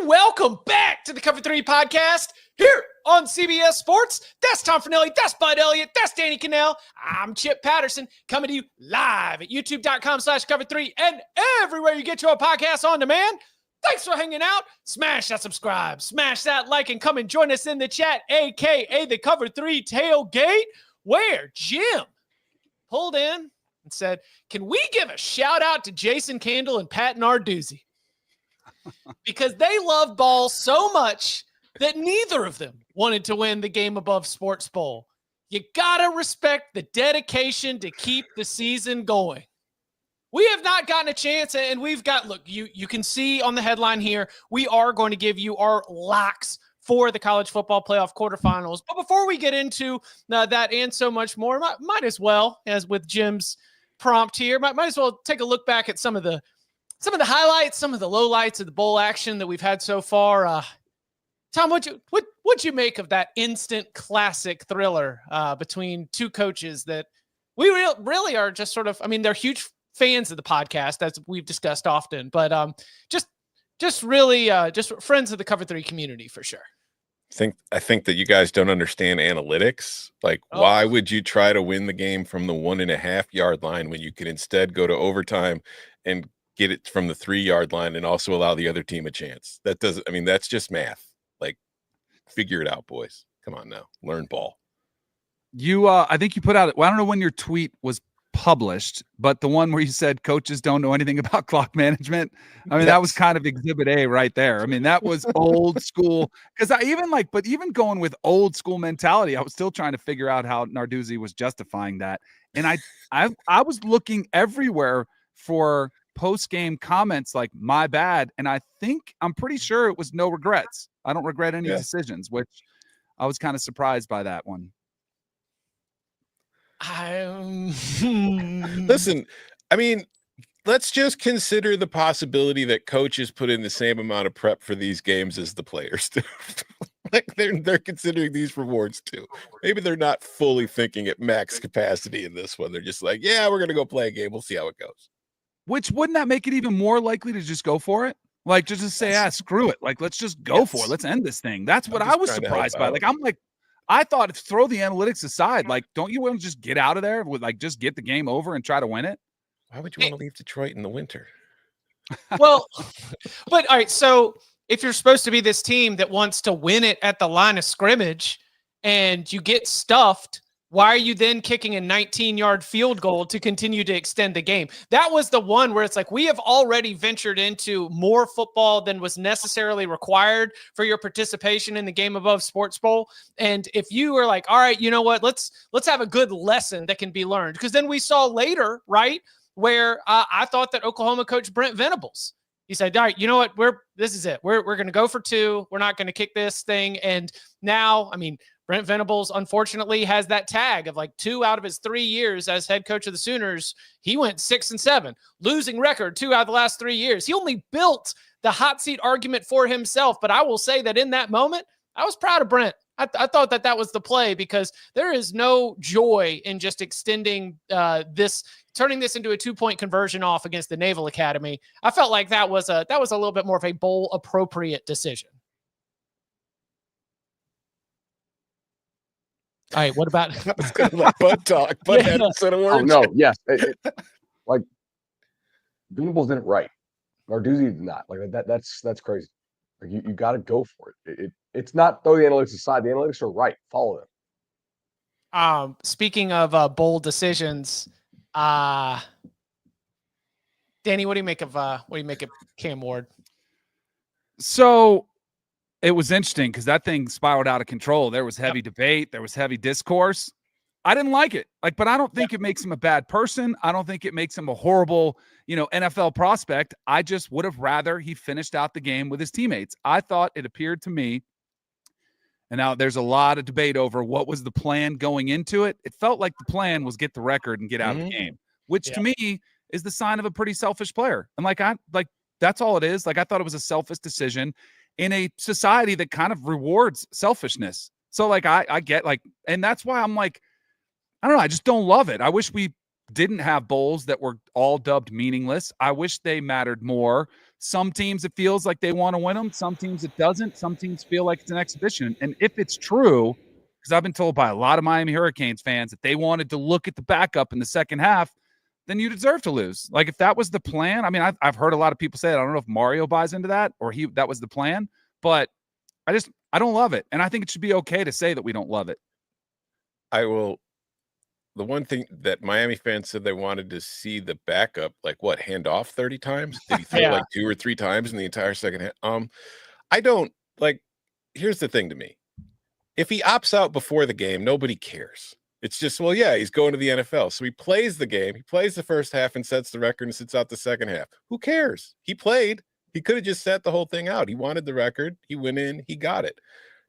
and welcome back to the Cover 3 podcast here on CBS Sports. That's Tom Fornelli, that's Bud Elliott, that's Danny Kanell. I'm Chip Patterson, coming to you live at youtube.com/cover3 and everywhere you get your podcast on demand. Thanks for hanging out. Smash that subscribe, smash that like, and come and join us in the chat, a.k.a. the Cover 3 tailgate, where Jim pulled in and said, can we give a shout out to Jason Candle and Pat Narduzzi? Because they love ball so much that neither of them wanted to win the Game Above Sports Bowl. You got to respect the dedication to keep the season going. We have not gotten a chance, and we've got, look, you can see on the headline here, we are going to give you our locks for the College Football Playoff Quarterfinals. But before we get into that and so much more, might as well, as with Jim's prompt here, might as well take a look back at some of the highlights, some of the lowlights of the bowl action that we've had so far. Tom, what'd you make of that instant classic thriller between two coaches that we really are just sort of, I mean, they're huge fans of the podcast, as we've discussed often, but just really friends of the Cover 3 community for sure. I think that you guys don't understand analytics. Like, why would you try to win the game from the 1.5 yard line when you could instead go to overtime and get it from the 3 yard line and also allow the other team a chance? That's just math. Like, figure it out, boys. Come on now, learn ball. I think you put out, well, I don't know when your tweet was published, but the one where you said coaches don't know anything about clock management. I mean, that was kind of exhibit A right there. I mean, that was old school. Because even going with old school mentality, I was still trying to figure out how Narduzzi was justifying that. And I was looking everywhere for post-game comments like my bad, and I'm pretty sure it was no regrets. I don't regret any decisions, which I was kind of surprised by that one. Listen, I mean, let's just consider the possibility that coaches put in the same amount of prep for these games as the players do. Like, they're considering these rewards too. Maybe they're not fully thinking at max capacity in this one. They're just like, yeah, we're gonna go play a game, we'll see how it goes. Which, wouldn't that make it even more likely to just go for it? Like, just say, screw it. Like, let's just go for it. Let's end this thing. That's what I was surprised by. I thought, throw the analytics aside. Like, don't you want to just get out of there with, like, just get the game over and try to win it? Why would you want to leave Detroit in the winter? Well, but all right. So if you're supposed to be this team that wants to win it at the line of scrimmage and you get stuffed, why are you then kicking a 19-yard field goal to continue to extend the game? That was the one where it's like, we have already ventured into more football than was necessarily required for your participation in the Game Above Sports Bowl. And if you were like, all right, you know what, let's have a good lesson that can be learned. Because then we saw later, right, where I thought that Oklahoma coach Brent Venables, he said, all right, you know what, this is it. We're going to go for two. We're not going to kick this thing. And now, I mean, Brent Venables, unfortunately, has that tag of like 2 out of his 3 years as head coach of the Sooners. He went 6-7, losing record 2 out of the last 3 years. He only built the hot seat argument for himself. But I will say that in that moment, I was proud of Brent. I thought that was the play, because there is no joy in just extending turning this into a 2-point conversion off against the Naval Academy. I felt like that was a little bit more of a bowl appropriate decision. All right, what about? That was kind of like Bud talk. Bud had a set of words. Oh no, yes, like Venables didn't right. Narduzzi did not. Like that's crazy. Like you got to go for it. It's not throw the analytics aside. The analytics are right. Follow them. Speaking of bold decisions, Danny, what do you make of Cam Ward? So it was interesting because that thing spiraled out of control. There was heavy debate. There was heavy discourse. I didn't like it. But I don't think it makes him a bad person. I don't think it makes him a horrible, NFL prospect. I just would have rather he finished out the game with his teammates. I thought it appeared to me, and now there's a lot of debate over what was the plan going into it. It felt like the plan was get the record and get out of the game, which to me is the sign of a pretty selfish player. And that's all it is. Like, I thought it was a selfish decision in a society that kind of rewards selfishness. So I get and that's why I'm like, I don't know. I just don't love it. I wish we didn't have bowls that were all dubbed meaningless. I wish they mattered more. Some teams, it feels like they want to win them. Some teams, it doesn't. Some teams feel like it's an exhibition. And if it's true, because I've been told by a lot of Miami Hurricanes fans that they wanted to look at the backup in the second half, then you deserve to lose. Like, if that was the plan, I mean, I've heard a lot of people say it. I don't know if Mario buys into that or that was the plan, but I don't love it. And I think it should be okay to say that we don't love it. The one thing that Miami fans said they wanted to see the backup, like what, hand off 30 times? Did he throw like 2 or 3 times in the entire second half? I don't like, here's the thing to me. If he opts out before the game, nobody cares. It's just, well, yeah, he's going to the NFL. So he plays the game. He plays the first half and sets the record and sits out the second half. Who cares? He played. He could have just sat the whole thing out. He wanted the record. He went in. He got it.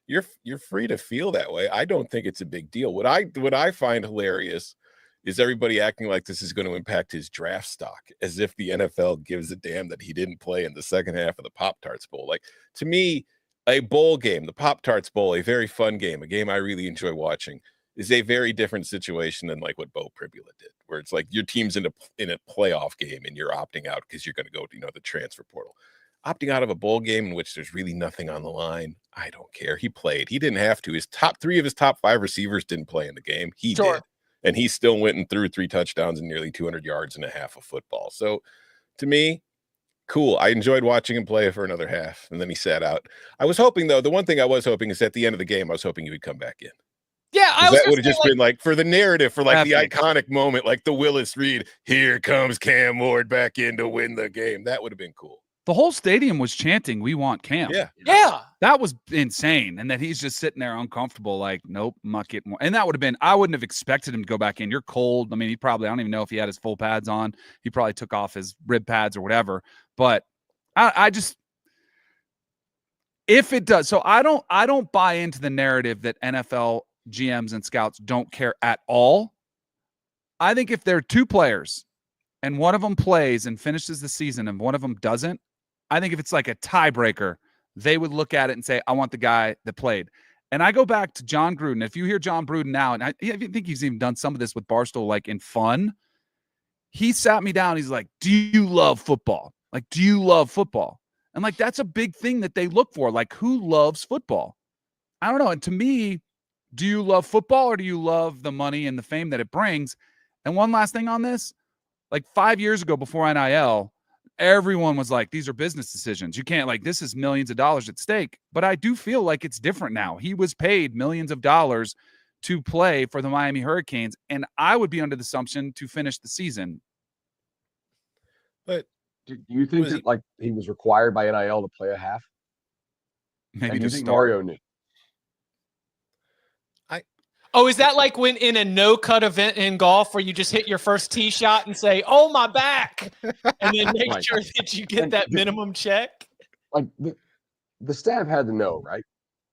You're free to feel that way. I don't think it's a big deal. What I find hilarious is everybody acting like this is going to impact his draft stock, as if the NFL gives a damn that he didn't play in the second half of the Pop-Tarts Bowl. Like, to me, a bowl game, the Pop-Tarts Bowl, a very fun game, a game I really enjoy watching, is a very different situation than like what Bo Pribula did, where it's like your team's in a playoff game and you're opting out because you're going to go to, the transfer portal. Opting out of a bowl game in which there's really nothing on the line, I don't care. He played. He didn't have to. His top 3 of his top 5 receivers didn't play in the game. He did. And he still went and threw 3 touchdowns and nearly 200 yards and a half of football. So to me, cool. I enjoyed watching him play for another half, and then he sat out. I was hoping, though, the one thing I was hoping is at the end of the game, I was hoping he would come back in. Yeah, that would have just been like for the narrative, for like the iconic moment, like the Willis Reed, here comes Cam Ward back in to win the game. That would have been cool. The whole stadium was chanting, "We want Cam." Yeah. That was insane. And that he's just sitting there uncomfortable, like, nope, muck it more. And that would have been, I wouldn't have expected him to go back in. You're cold. I mean, I don't even know if he had his full pads on. He probably took off his rib pads or whatever. But I just, if it does, so I don't buy into the narrative that NFL GMs and scouts don't care at all. I think if there are 2 players and one of them plays and finishes the season and one of them doesn't, I think if it's like a tiebreaker, they would look at it and say, I want the guy that played. And I go back to John Gruden. If you hear John Gruden now, and I think he's even done some of this with Barstool, like in fun, he sat me down. He's like, do you love football? Like, do you love football? And like, that's a big thing that they look for. Like, who loves football? I don't know. And to me, do you love football or do you love the money and the fame that it brings? And one last thing on this, like 5 years ago before NIL, everyone was like, these are business decisions. You can't, like, this is millions of dollars at stake. But I do feel like it's different now. He was paid millions of dollars to play for the Miami Hurricanes, and I would be under the assumption to finish the season. But do you think that like he was required by NIL to play a half? Maybe and to you think start. Mario knew? Oh, is that like when in a no-cut event in golf where you just hit your first tee shot and say, oh, my back, and then make sure that you get that minimum check? Like the staff had to know, right?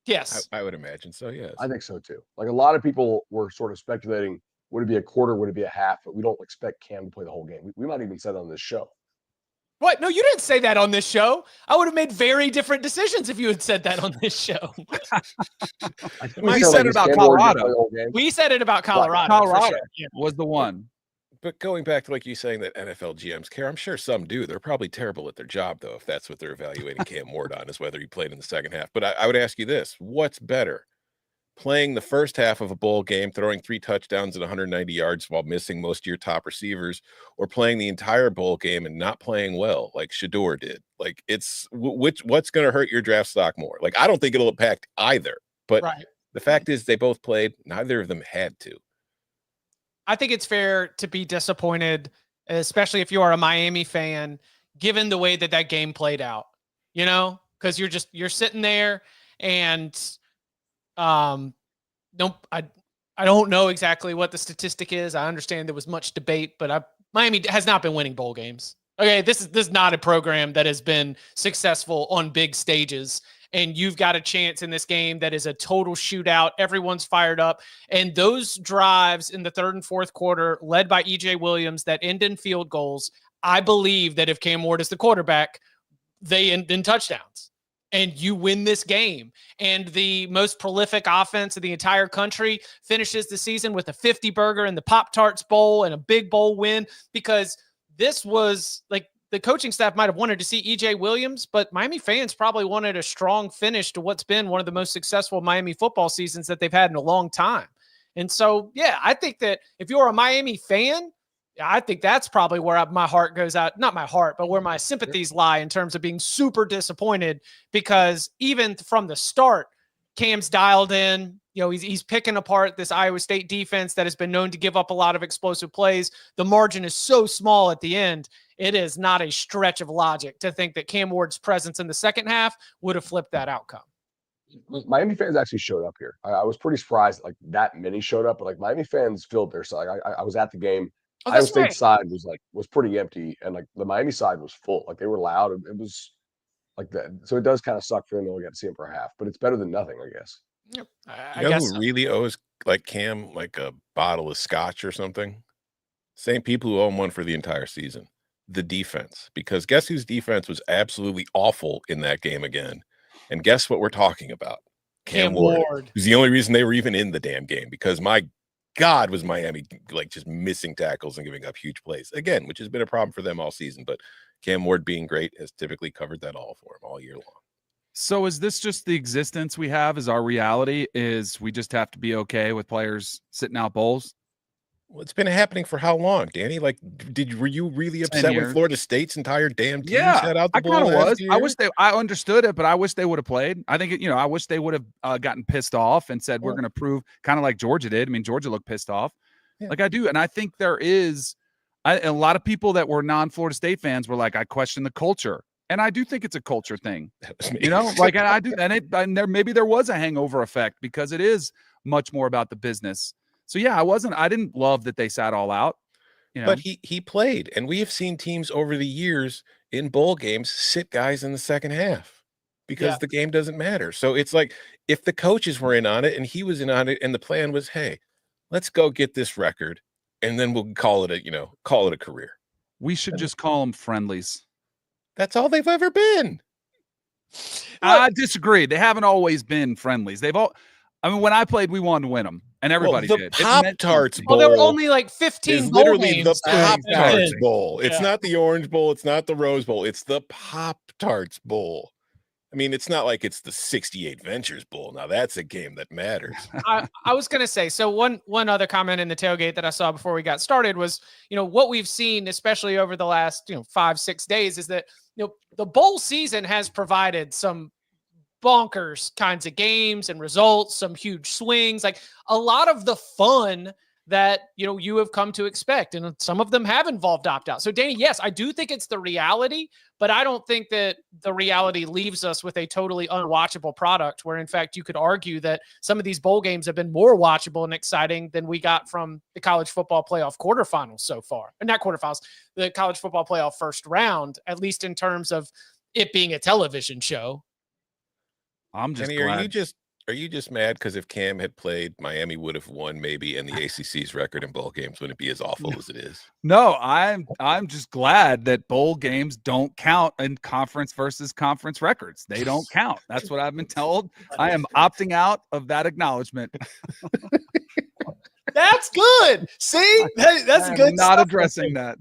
Yes. I would imagine so, yes. I think so, too. Like, a lot of people were sort of speculating, would it be a quarter, would it be a half? But we don't expect Cam to play the whole game. We might even say that on this show. What? No, you didn't say that on this show. I would have made very different decisions if you had said that on this show. We said it about Colorado. We said it about Colorado. Colorado was the one. But going back to like you saying that NFL GMs care, I'm sure some do. They're probably terrible at their job, though, if that's what they're evaluating Cam Ward on, is whether he played in the second half. But I would ask you this. What's better? Playing the first half of a bowl game, throwing 3 touchdowns and 190 yards while missing most of your top receivers, or playing the entire bowl game and not playing well like Shador did? Like, it's what's going to hurt your draft stock more? Like, I don't think it'll impact either. But the fact is they both played. Neither of them had to. I think it's fair to be disappointed, especially if you are a Miami fan, given the way that game played out, because you're sitting there and I don't know exactly what the statistic is. I understand there was much debate, but Miami has not been winning bowl games. Okay, this is not a program that has been successful on big stages, and you've got a chance in this game that is a total shootout. Everyone's fired up, and those drives in the third and fourth quarter, led by EJ Williams, that end in field goals. I believe that if Cam Ward is the quarterback, they end in touchdowns. and you win this game. And the most prolific offense of the entire country finishes the season with a 50 burger in the Pop-Tarts Bowl and a big bowl win, because this was like, the coaching staff might have wanted to see EJ Williams, but Miami fans probably wanted a strong finish to what's been one of the most successful Miami football seasons that they've had in a long time. And so, yeah, I think that if you're a Miami fan, I think that's probably where my heart goes out. Not my heart, but where my sympathies lie in terms of being super disappointed, because even from the start, Cam's dialed in. You know, he's picking apart this Iowa State defense that has been known to give up a lot of explosive plays. The margin is so small at the end. It is not a stretch of logic to think that Cam Ward's presence in the second half would have flipped that outcome. Miami fans actually showed up here. I was pretty surprised like that many showed up, but like Miami fans filled their side. I was at the game. Oh, Iowa that's State right. side was pretty empty, and like the Miami side was full. Like they were loud. It was like that. So it does kind of suck for them to only get to see him for a half, but it's better than nothing, I guess. Yep. I You know guess who so. really owes like Cam like a bottle of scotch or something? Same people who owe him one for the entire season. The defense. Because guess whose defense was absolutely awful in that game again? And guess what we're talking about? Cam Ward. Who's the only reason they were even in the damn game, because my God was Miami like just missing tackles and giving up huge plays again, which has been a problem for them all season. But Cam Ward being great has typically covered that all for him all year long. So is this just the existence we have? Is our reality is we just have to be okay with players sitting out bowls? Well, it's been happening for how long, Danny? Like, were you really upset when years. Florida State's entire damn team Yeah, sat out the I bowl kind of last was. year? I understood it, but I wish they would have played. I think, I wish they would have gotten pissed off and said, we're going to prove, kind of like Georgia did. I mean, Georgia looked pissed off. Yeah. Like I do. And I think there is a lot of people that were non-Florida State fans were like, I question the culture. And I do think it's a culture thing, That was me. and I do. And maybe there was a hangover effect because it is much more about the business. So yeah, I didn't love that they sat all out, But he played, and we have seen teams over the years in bowl games sit guys in the second half because the game doesn't matter. So it's like, if the coaches were in on it and he was in on it, and the plan was, hey, let's go get this record and then we'll call it a career. We should just call them friendlies. That's all they've ever been. I disagree. They haven't always been friendlies. When I played, we wanted to win them, and everybody the did. Pop-Tarts Bowl. Well, there were only like 15 is bowl literally games. the Pop-Tarts Bowl. It's Yeah. not the Orange Bowl. It's not the Rose Bowl. It's the Pop-Tarts Bowl. I mean, it's not like it's the 68 Ventures Bowl. Now that's a game that matters. I was going to say, so one other comment in the tailgate that I saw before we got started was, what we've seen, especially over the last, 5-6 days, is that, the bowl season has provided some bonkers kinds of games and results, some huge swings, like a lot of the fun that, you have come to expect. And some of them have involved opt-out. So Danny, yes, I do think it's the reality, but I don't think that the reality leaves us with a totally unwatchable product, where in fact you could argue that some of these bowl games have been more watchable and exciting than we got from the college football playoff quarterfinals so far. Not quarterfinals, the college football playoff first round, at least in terms of it being a television show. I'm just Kenny, glad. are you just mad because if Cam had played, Miami would have won maybe, and the ACC's record in bowl games wouldn't be as awful as it is? No, I'm just glad that bowl games don't count in conference versus conference records. They don't count. That's what I've been told. I am opting out of that acknowledgement. That's good. See, that's good. Not addressing that.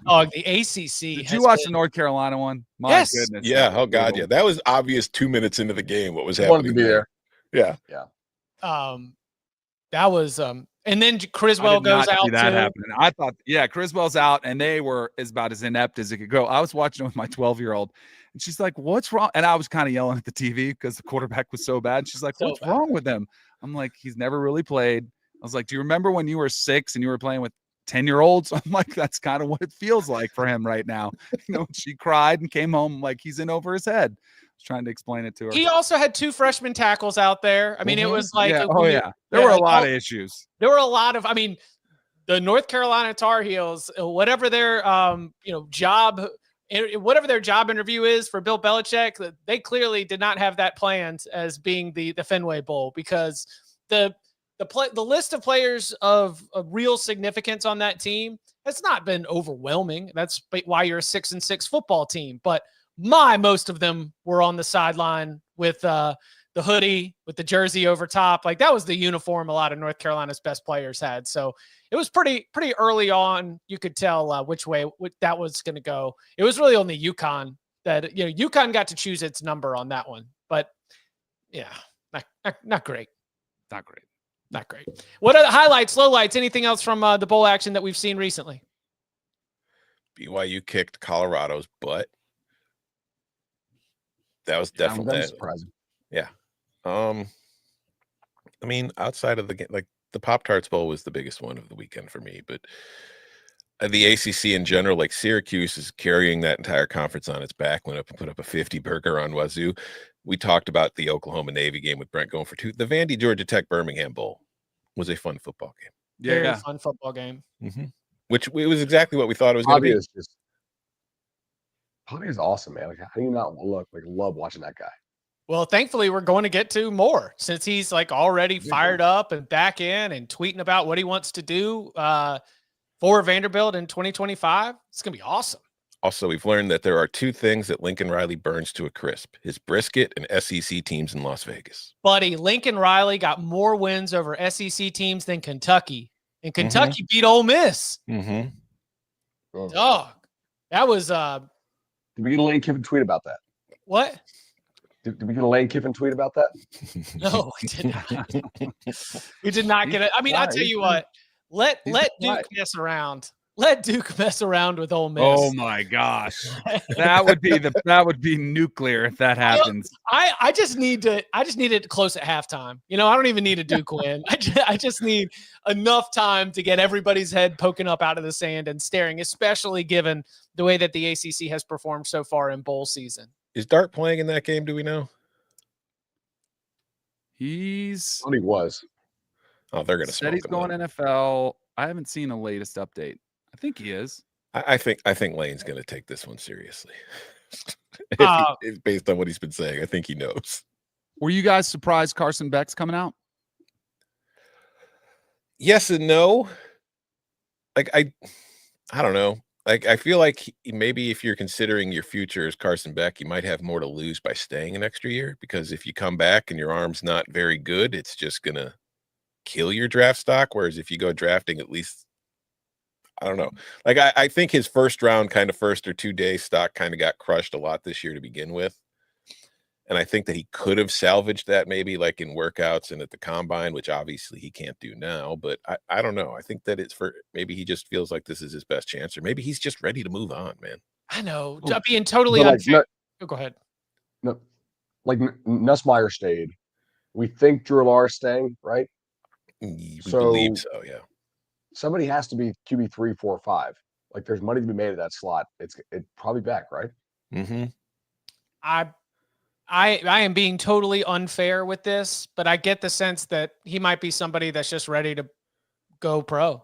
Oh, the ACC. Did you watch the North Carolina one? My Yes. goodness. Yeah. that was Oh God. brutal. Yeah. That was obvious 2 minutes into the game. What was I wanted happening? to be there. Yeah. That was and then Criswell I did not goes out see that too. happening. I thought, Criswell's out, and they were about as inept as it could go. I was watching it with my 12-year-old, and she's like, "What's wrong?" And I was kind of yelling at the TV because the quarterback was so bad. She's like, "What's wrong with him?" I'm like, "He's never really played." I was like, "Do you remember when you were 6 and you were playing with 10-year-olds?" I'm like, "That's kind of what it feels like for him right now." She cried and came home like he's in over his head. I was trying to explain it to her. He also had 2 freshman tackles out there. I mean, it was like, there were a lot of issues. There were a lot of, the North Carolina Tar Heels, whatever their, job, whatever their job interview is for Bill Belichick, they clearly did not have that planned as being the Fenway Bowl, because the list of players of real significance on that team has not been overwhelming. That's why you're a 6-6 football team. But most of them were on the sideline with the hoodie, with the jersey over top. Like that was the uniform a lot of North Carolina's best players had. So it was pretty early on. You could tell which way that was going to go. It was really only UConn that, UConn got to choose its number on that one. But yeah, not great. Not great. Not great. What are the highlights, lowlights, anything else from the bowl action that we've seen recently? BYU kicked Colorado's butt. That was definitely surprising. Yeah. I mean, outside of the game, like the Pop-Tarts Bowl was the biggest one of the weekend for me, but the ACC in general, like Syracuse is carrying that entire conference on its back, went up and put up a 50 burger on Wazoo. We talked about the Oklahoma Navy game with Brent going for 2. The Vandy Georgia Tech Birmingham Bowl was a fun football game. Very fun football game. Mm-hmm. Which it was exactly what we thought it was going to be. Bobby is awesome, man. Like, how do you not love watching that guy? Well, thankfully, we're going to get to more since he's like already fired up and back in and tweeting about what he wants to do for Vanderbilt in 2025. It's going to be awesome. Also, we've learned that there are 2 things that Lincoln Riley burns to a crisp: his brisket and SEC teams in Las Vegas. Buddy, Lincoln Riley got more wins over SEC teams than Kentucky. And Kentucky beat Ole Miss. Mm-hmm. Dog. That was Did we get a Lane Kiffin tweet about that? What? Did we get a Lane Kiffin tweet about that? No, we did not. We did not get it. I mean, I'll tell you what. Let Duke mess around. Let Duke mess around with Ole Miss. Oh my gosh, that would be nuclear if that happens. I just need it close at halftime. I don't even need a Duke win. I just need enough time to get everybody's head poking up out of the sand and staring, especially given the way that the ACC has performed so far in bowl season. Is Dart playing in that game? Do we know? He was. Oh, they're going to smoke him. He's going NFL. I haven't seen the latest update. I think he is. I think Lane's going to take this one seriously. Based on what he's been saying, I think he knows. Were you guys surprised Carson Beck's coming out? Yes and no. Like I don't know. Like I feel like maybe if you're considering your future as Carson Beck, you might have more to lose by staying an extra year, because if you come back and your arm's not very good, it's just going to kill your draft stock. Whereas if you go drafting, at least, I don't know. Like I think his first round kind of first or 2 day stock kind of got crushed a lot this year to begin with. And I think that he could have salvaged that maybe like in workouts and at the combine, which obviously he can't do now. But I don't know. I think that it's maybe he just feels like this is his best chance, or maybe he's just ready to move on, man. I know. Being totally unfair. Go ahead. No, like Nussmeier stayed. We think Drew Lar's staying, right? We believe so, yeah. Somebody has to be QB 3, 4, 5. Like there's money to be made at that slot. It's probably Beck, right? Mm-hmm. I am being totally unfair with this, but I get the sense that he might be somebody that's just ready to go pro.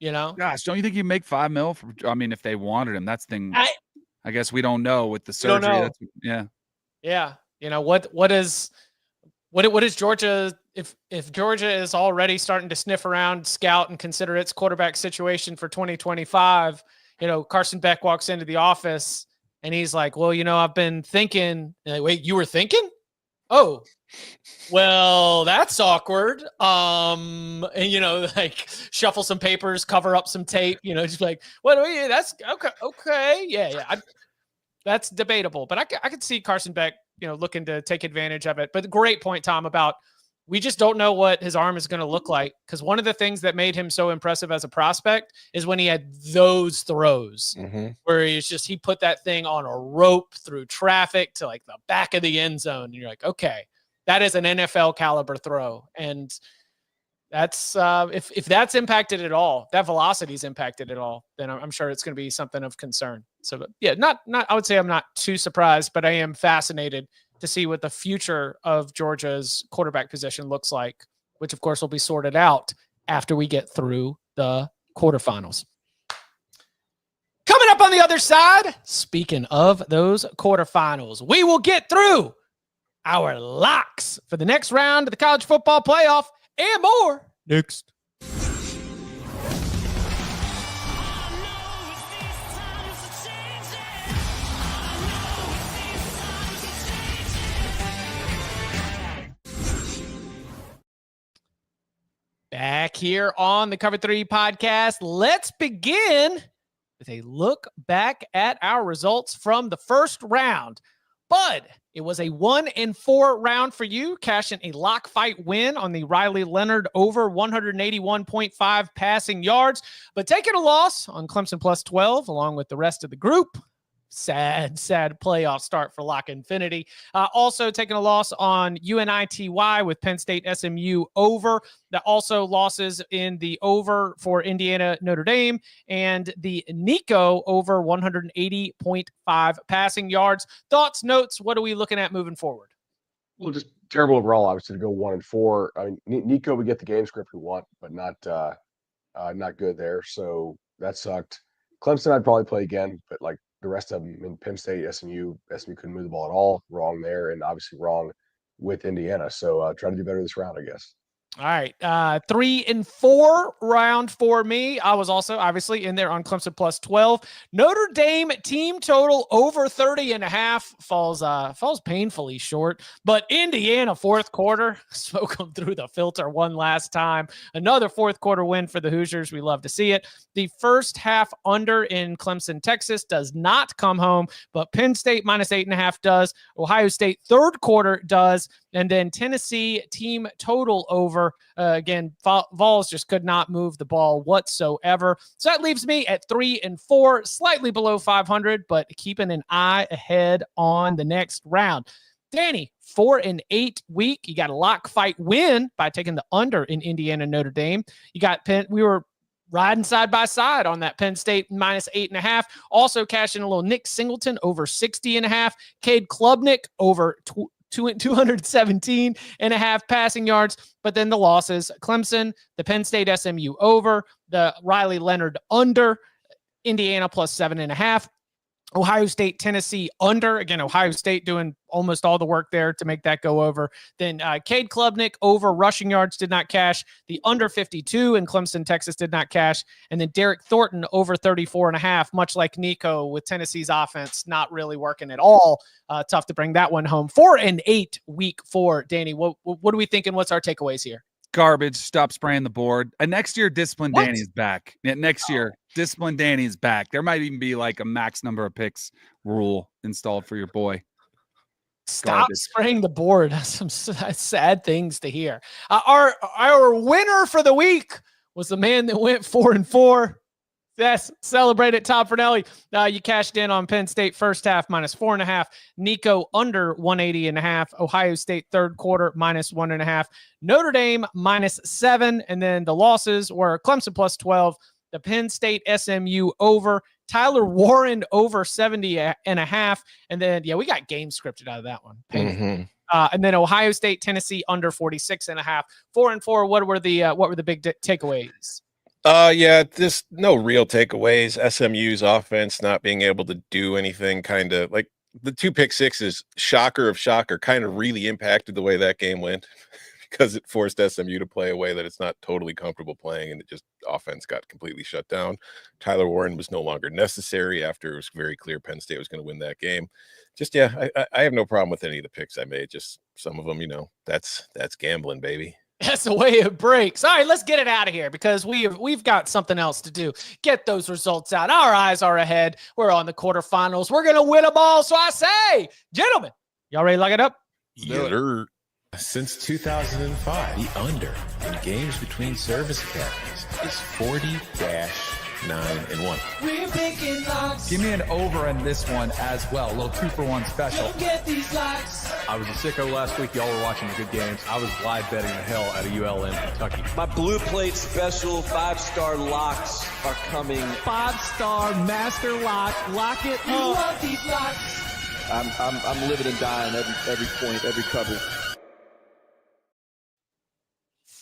Gosh, don't you think he'd make $5 million if they wanted him? That's the thing. I guess we don't know with the surgery. Yeah. What is Georgia? If Georgia is already starting to sniff around, scout, and consider its quarterback situation for 2025, Carson Beck walks into the office and he's like, well, I've been thinking. Like, wait, you were thinking? Oh, well, that's awkward. And, like shuffle some papers, cover up some tape, just like, that's okay. Yeah. That's debatable, but I could see Carson Beck, looking to take advantage of it. But great point, Tom, about we just don't know what his arm is going to look like, because one of the things that made him so impressive as a prospect is when he had those throws where he put that thing on a rope through traffic to like the back of the end zone. And you're like, okay, that is an NFL caliber throw. And that's if that's impacted at all, that velocity is impacted at all, then I'm sure it's going to be something of concern. So yeah, not I would say I'm not too surprised, but I am fascinated to see what the future of Georgia's quarterback position looks like, which of course will be sorted out after we get through the quarterfinals. Coming up on the other side, speaking of those quarterfinals, we will get through our locks for the next round of the college football playoff and more next. Back here on the Cover 3 podcast, let's begin with a look back at our results from the first round. Bud, it was a 1-4 round for you, cashing a lock fight win on the Riley Leonard over 181.5 passing yards, but taking a loss on Clemson plus 12 along with the rest of the group. Sad playoff start for Lock Infinity. Also taking a loss on UNITY with Penn State SMU over. That also losses in the over for Indiana Notre Dame and the Nico over 180.5 passing yards. Thoughts, notes, what are we looking at moving forward? Well, just terrible overall, obviously, to go 1-4. I mean, Nico, we get the game script we want, but not good there. So that sucked. Clemson, I'd probably play again, but like the rest of them, I mean, Penn State, SMU couldn't move the ball at all. Wrong there, and obviously wrong with Indiana. So try to do better this round, I guess. All right. 3-4 round for me. I was also obviously in there on Clemson plus 12. Notre Dame team total over 30.5 falls painfully short, but Indiana fourth quarter smoke them through the filter one last time. Another fourth quarter win for the Hoosiers. We love to see it. The first half under in Clemson, Texas does not come home, but Penn State minus 8.5 does. Ohio State third quarter does. And then Tennessee team total over. Again, Vols just could not move the ball whatsoever. So that leaves me at 3-4, slightly below 500, but keeping an eye ahead on the next round. Danny, 4-8 week. You got a lock fight win by taking the under in Indiana Notre Dame. You got Penn. We were riding side by side on that Penn State minus 8.5. Also cashing a little Nick Singleton over 60.5. Cade Klubnik over 217.5 passing yards, but then the losses: Clemson, the Penn State SMU over, the Riley Leonard under, Indiana plus 7.5, Ohio State, Tennessee under. Again, Ohio State doing almost all the work there to make that go over. Then Cade Klubnik over rushing yards did not cash. The under 52 in Clemson, Texas did not cash. And then Derek Thornton over 34.5, much like Nico with Tennessee's offense not really working at all. Tough to bring that one home. 4-8 week for Danny. What are we thinking? What's our takeaways here? Garbage. Stop spraying the board. And next year, Discipline What? Danny's back. Yeah, next year, Discipline Danny's back. There might even be like a max number of picks rule installed for your boy. Stop spraying the board. Some sad things to hear. Our winner for the week was the man that went 4-4. Yes, celebrate it, Tom Fornelli. You cashed in on Penn State first half minus 4.5. Nico under 180.5. Ohio State third quarter minus 1.5. Notre Dame minus 7. And then the losses were Clemson plus 12. The Penn State SMU over. Tyler Warren over 70.5. And then, we got game scripted out of that one. Mm-hmm. And then Ohio State, Tennessee under 46.5. 4-4. What were the big takeaways? Just no real takeaways. SMU's offense not being able to do anything, kind of like the 2 pick sixes, shocker of shocker, kind of really impacted the way that game went because it forced SMU to play a way that it's not totally comfortable playing, and it just offense got completely shut down. Tyler Warren was no longer necessary after it was very clear Penn State was going to win that game. Just, I have no problem with any of the picks I made. Just some of them, that's gambling, baby. That's the way it breaks. All right, let's get it out of here because we've got something else to do. Get those results out. Our eyes are ahead. We're on the quarterfinals. We're going to win them all. So I say, gentlemen, y'all ready to lock it up? Yeah. Since 2005, the under in games between service academies is 40-9-1. We're picking locks. Give me an over in this one as well. A little 2-for-1 special. Don't get these locks. I was a sicko last week. Y'all were watching the good games. I was live betting the hell out of ULM Kentucky. My Blue Plate special 5-star locks are coming. 5-star master lock. Lock it You up. love these locks. I'm living and dying every point, every cover.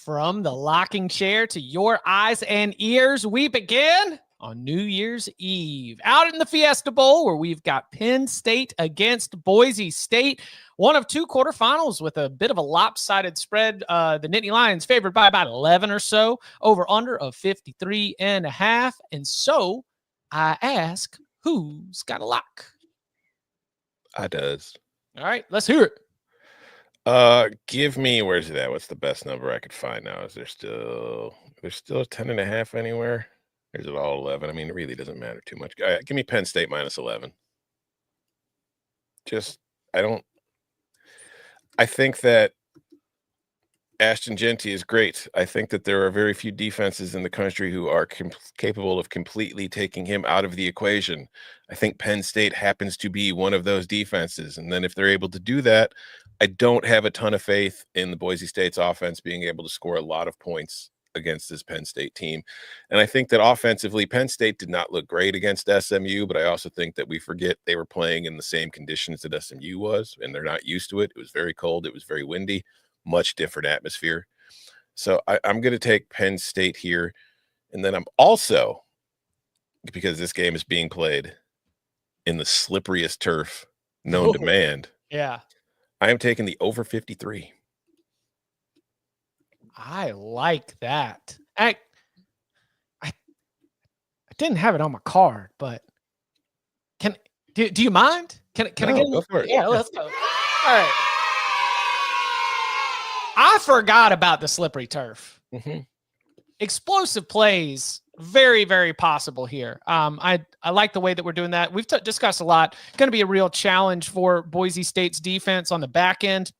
From the locking chair to your eyes and ears, we begin on New Year's Eve. Out in the Fiesta Bowl, where we've got Penn State against Boise State. One of 2 quarterfinals with a bit of a lopsided spread. The Nittany Lions favored by about 11 or so. Over under of 53.5. And so I ask, who's got a lock? I does. All right, let's hear it. Give me, where's it at? What's the best number I could find now? Is there's still a 10.5 anywhere? Or is it all 11? I mean, it really doesn't matter too much. Give me Penn State minus 11. I think that Ashton Jeanty is great. I think that there are very few defenses in the country who are capable of completely taking him out of the equation. I think Penn State happens to be one of those defenses. And then if they're able to do that, I don't have a ton of faith in the Boise State's offense being able to score a lot of points against this Penn State team. And I think that offensively, Penn State did not look great against SMU, but I also think that we forget they were playing in the same conditions that SMU was, and they're not used to it. It was very cold. It was very windy. Much different atmosphere. So I'm going to take Penn State here. And then I'm also, because this game is being played in the slipperiest turf known to man. Yeah. I am taking the over 53. I like that. I didn't have it on my card, but do you mind? Can I get go for it? Yeah, let's go. All right. I forgot about the slippery turf. Mm-hmm. Explosive plays, very, very possible here. I like the way that we're doing that. We've discussed a lot. Going to be a real challenge for Boise State's defense on the back end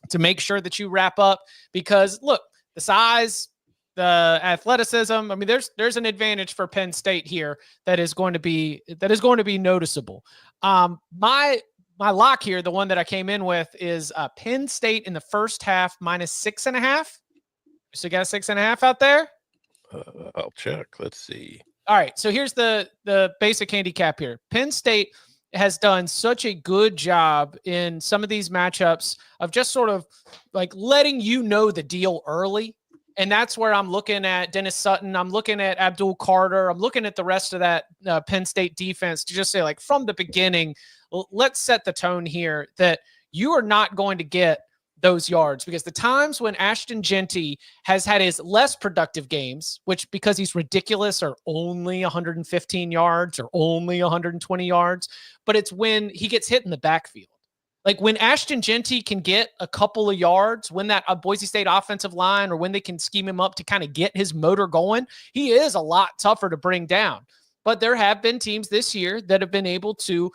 to make sure that you wrap up, because look, the size, the athleticism. I mean, there's an advantage for Penn State here that is going to be noticeable. My lock here, the one that I came in with, is Penn State in the first half minus 6.5. So you got 6.5 out there? I'll check. Let's see. All right. So here's the basic handicap here. Penn State has done such a good job in some of these matchups of just sort of like letting you know the deal early. And that's where I'm looking at Dennis Sutton. I'm looking at Abdul Carter. I'm looking at the rest of that Penn State defense to just say, like, from the beginning, let's set the tone here that you are not going to get those yards, because the times when Ashton Jeanty has had his less productive games, which because he's ridiculous are only 115 yards or only 120 yards, but it's when he gets hit in the backfield. Like when Ashton Jeanty can get a couple of yards, when that Boise State offensive line, or when they can scheme him up to kind of get his motor going, he is a lot tougher to bring down. But there have been teams this year that have been able to,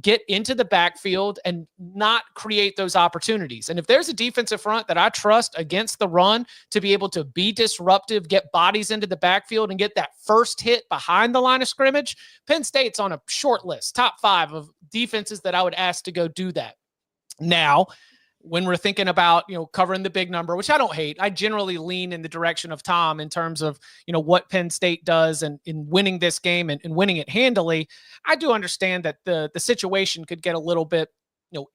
get into the backfield and not create those opportunities. And if there's a defensive front that I trust against the run to be able to be disruptive, get bodies into the backfield, and get that first hit behind the line of scrimmage, Penn State's on a short list, top 5 of defenses that I would ask to go do that. Now, when we're thinking about, covering the big number, which I don't hate, I generally lean in the direction of Tom in terms of, what Penn State does and in winning this game and winning it handily. I do understand that the situation could get a little bit,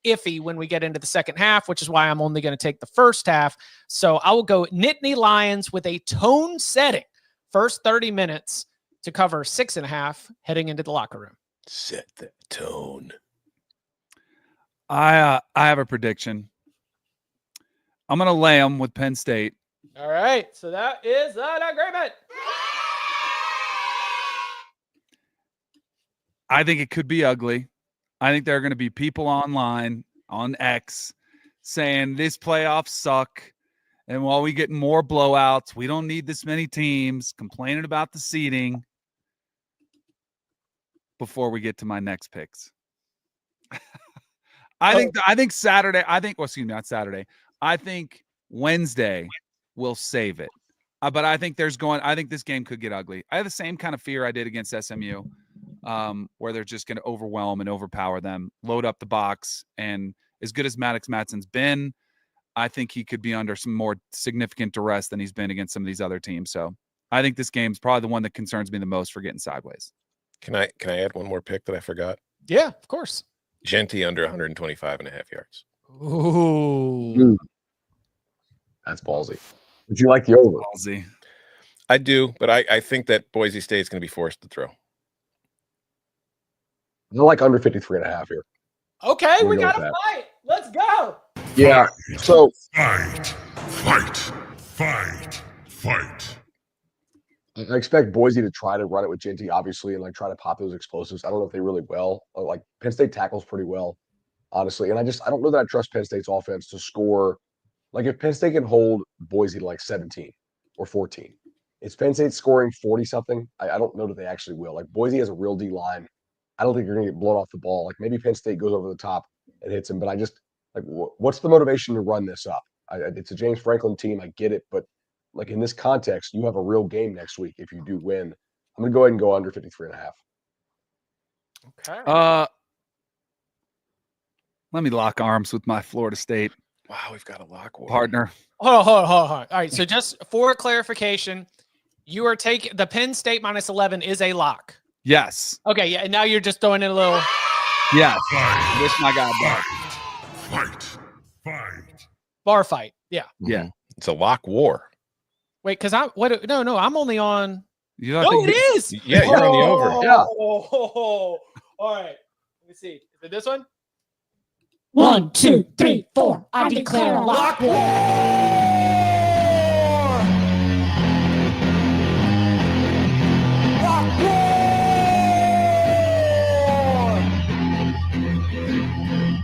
iffy when we get into the second half, which is why I'm only going to take the first half. So I will go Nittany Lions with a tone setting first 30 minutes to cover 6.5 heading into the locker room. Set that tone. I have a prediction. I'm going to lay them with Penn State. All right. So that is an agreement. I think it could be ugly. I think there are going to be people online on X saying this playoffs suck. And while we get more blowouts, we don't need this many teams, complaining about the seeding before we get to my next picks. I think Saturday, not Saturday. I think Wednesday will save it. But I think this game could get ugly. I have the same kind of fear I did against SMU, where they're just going to overwhelm and overpower them, load up the box. And as good as Maddox Matson's been, I think he could be under some more significant duress than he's been against some of these other teams. So I think this game's probably the one that concerns me the most for getting sideways. Can I add one more pick that I forgot? Yeah, of course. Jeanty under 125.5 yards. Ooh. That's ballsy. Would you like the over? Ballsy. I do, but I think that Boise State's going to be forced to throw. I like under 53.5 here. Okay, we got to fight. Let's go. Yeah. So Fight. I expect Boise to try to run it with Jeanty, obviously, and try to pop those explosives. I don't know if they really will. Penn State tackles pretty well. honestly. And I don't know that I trust Penn State's offense to score. Like if Penn State can hold Boise to like 17 or 14, is Penn State scoring 40 something? I don't know that they actually will. Like Boise has a real D line. I don't think you're going to get blown off the ball. Like maybe Penn State goes over the top and hits him, but I just like what's the motivation to run this up? It's a James Franklin team. I get it, but like in this context, you have a real game next week if you do win. I'm going to go ahead and go under 53.5. Okay. Let me lock arms with my Florida State Wow, we've got a lock war. partner. Hold on. All right. So just for clarification, you are taking the Penn State minus 11 is a lock. Yes. Okay. Yeah. And now you're just throwing in a little Yes. Wish my God back. Fight. bar fight. Yeah. Yeah. It's a lock war. Wait, because no, I'm only on. You don't No, think it is. Yeah, you're on the over. Yeah. All right. Let me see. Is it this one? 1, 2, 3, 4. I declare a lock war. Lock war.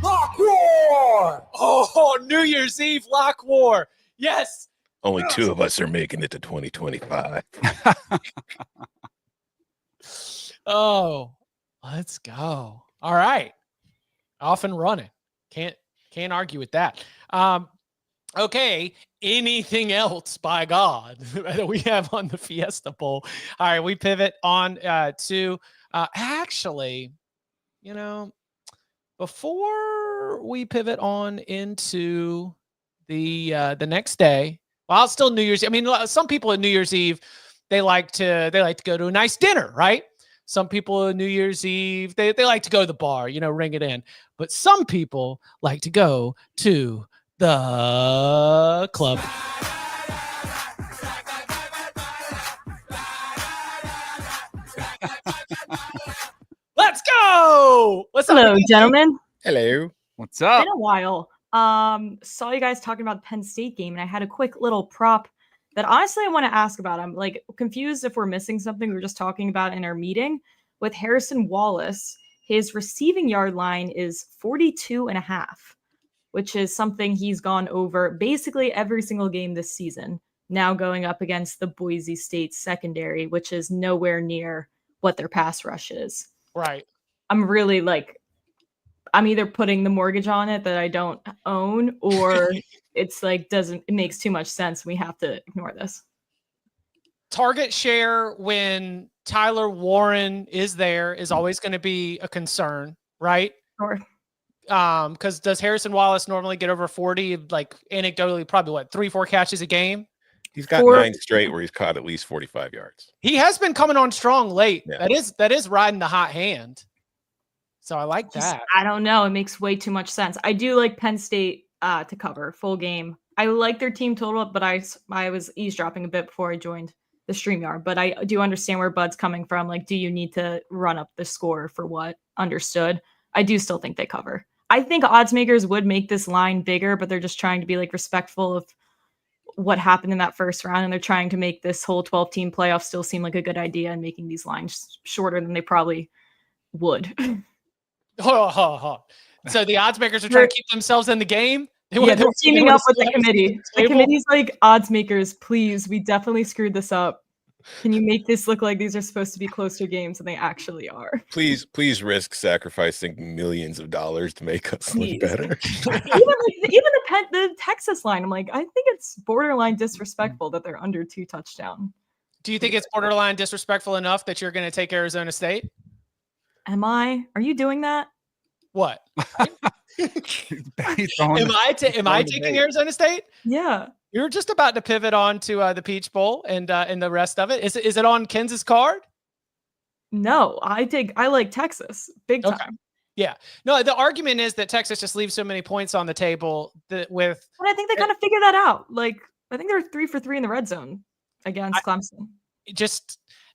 Lock war. Oh, New Year's Eve lock war. Yes. Only 2 of us are making it to 2025. Oh, let's go. All right. Off and running. Can't argue with that. Okay. Anything else, by God, that we have on the Fiesta Bowl? All right. We pivot on to actually, before we pivot on into the next day, well, it's still New Year's. I mean, some people at New Year's Eve, they like to go to a nice dinner, right? Some people at New Year's Eve, they like to go to the bar, ring it in. But some people like to go to the club. Let's go. What's up? Hello, gentlemen. Hello. What's up? Been a while. Saw you guys talking about the Penn State game, and I had a quick little prop that honestly I want to ask about. I'm like confused if we're missing something we were just talking about in our meeting with Harrison Wallace. His receiving yard line is 42.5, which is something he's gone over basically every single game this season. Now going up against the Boise State secondary, which is nowhere near what their pass rush is. Right. I'm really I'm either putting the mortgage on it that I don't own, or it's like it makes too much sense. We have to ignore this. Target share when Tyler Warren is there is always going to be a concern, right? Sure. Because does Harrison Wallace normally get over 40? Like anecdotally, probably 3-4 catches a game. He's got 9 straight where he's caught at least 45 yards. He has been coming on strong late. Yeah. That is riding the hot hand. So I like that. I don't know. It makes way too much sense. I do like Penn State to cover full game. I like their team total, but I was eavesdropping a bit before I joined the StreamYard. But I do understand where Bud's coming from. Like, do you need to run up the score for what? Understood. I do still think they cover. I think odds makers would make this line bigger, but they're just trying to be respectful of what happened in that first round, and they're trying to make this whole 12-team playoff still seem like a good idea and making these lines shorter than they probably would. So the odds makers are trying to keep themselves in the game. They're teaming up with the committee. The committee's like, odds makers, please, we definitely screwed this up. Can you make this look like these are supposed to be closer games than they actually are? Please risk sacrificing millions of dollars to make us look better. even the Texas line, I'm like, I think it's borderline disrespectful that they're under 2 touchdowns. Do you think it's borderline disrespectful enough that you're going to take Arizona State? Am I? Are you doing that? What? Am I taking Arizona State? Yeah. You're just about to pivot on to the Peach Bowl and the rest of it. Is it on KENZ's card? No, I like Texas big time. Okay. Yeah. No, the argument is that Texas just leaves so many points on the table that But I think they kind of figured that out. Like, I think they were 3 for 3 in the red zone against Clemson.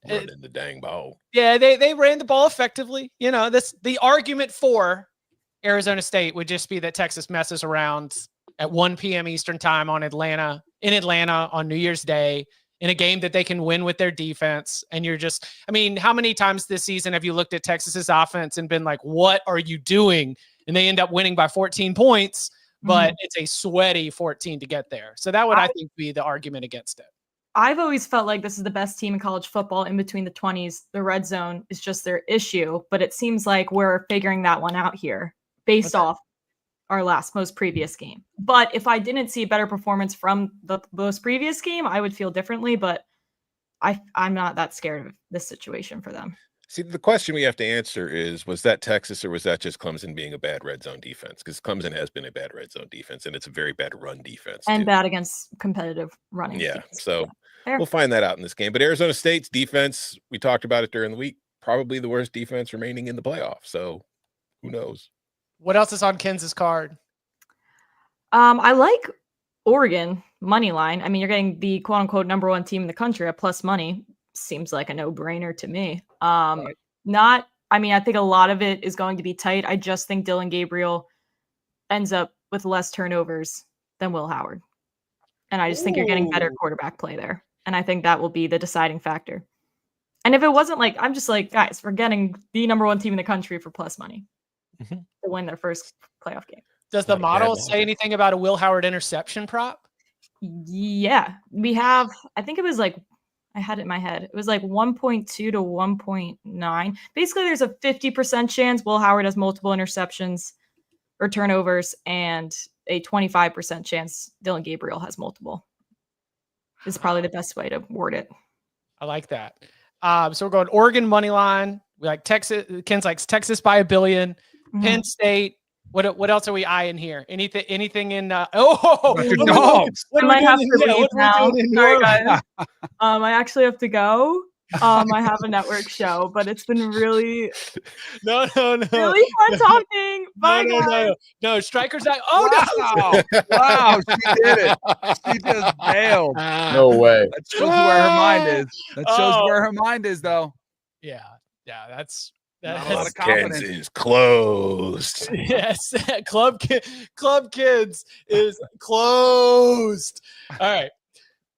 Running the dang ball. Yeah, they ran the ball effectively. The argument for Arizona State would just be that Texas messes around at 1 p.m. Eastern time in Atlanta on New Year's Day, in a game that they can win with their defense. And you're just, I mean, how many times this season have you looked at Texas's offense and been like, what are you doing? And they end up winning by 14 points, but it's a sweaty 14 to get there. So that would, I think, be the argument against it. I've always felt like this is the best team in college football in between the 20s. The red zone is just their issue, but it seems like we're figuring that one out here based off our most previous game. But if I didn't see a better performance from the most previous game, I would feel differently, but I'm not that scared of this situation for them. See, the question we have to answer is, was that Texas or was that just Clemson being a bad red zone defense? Because Clemson has been a bad red zone defense, and it's a very bad run defense. And bad against competitive running. Yeah, defense. so Fair. we'll find that out in this game. But Arizona State's defense, we talked about it during the week, probably the worst defense remaining in the playoff. So who knows? What else is on KENZ's card? I like Oregon money line. I mean, you're getting the quote unquote number one team in the country at plus money. Seems like a no-brainer to me. I think a lot of it is going to be tight. I just think Dillon Gabriel ends up with less turnovers than Will Howard. And I just think you're getting better quarterback play there. And I think that will be the deciding factor. And if it wasn't like, I'm just like, guys, we're getting the number one team in the country for plus money to win their first playoff game. Does the model say anything about a Will Howard interception prop? Yeah, we have, I think it was like, I had it in my head. It was like 1.2 to 1.9. Basically, there's a 50% chance Will Howard has multiple interceptions or turnovers, and a 25% chance Dillon Gabriel has multiple. Is probably the best way to word it. I like that. So we're going Oregon money line. We like Texas. KENZ likes Texas by 1 billion. Penn State. What else are we eyeing here? Anything in dogs. I might have to leave now. Sorry, guys. I actually have to go. I have a network show, but it's been really no really fun talking. Bye, guys. No, strikers out. Oh no! Wow, she did it. She just bailed. No way. That shows where her mind is. That shows where her mind is, though. Yeah, that's not a lot of KENZ is closed. Yes, Club KENZ is closed. All right.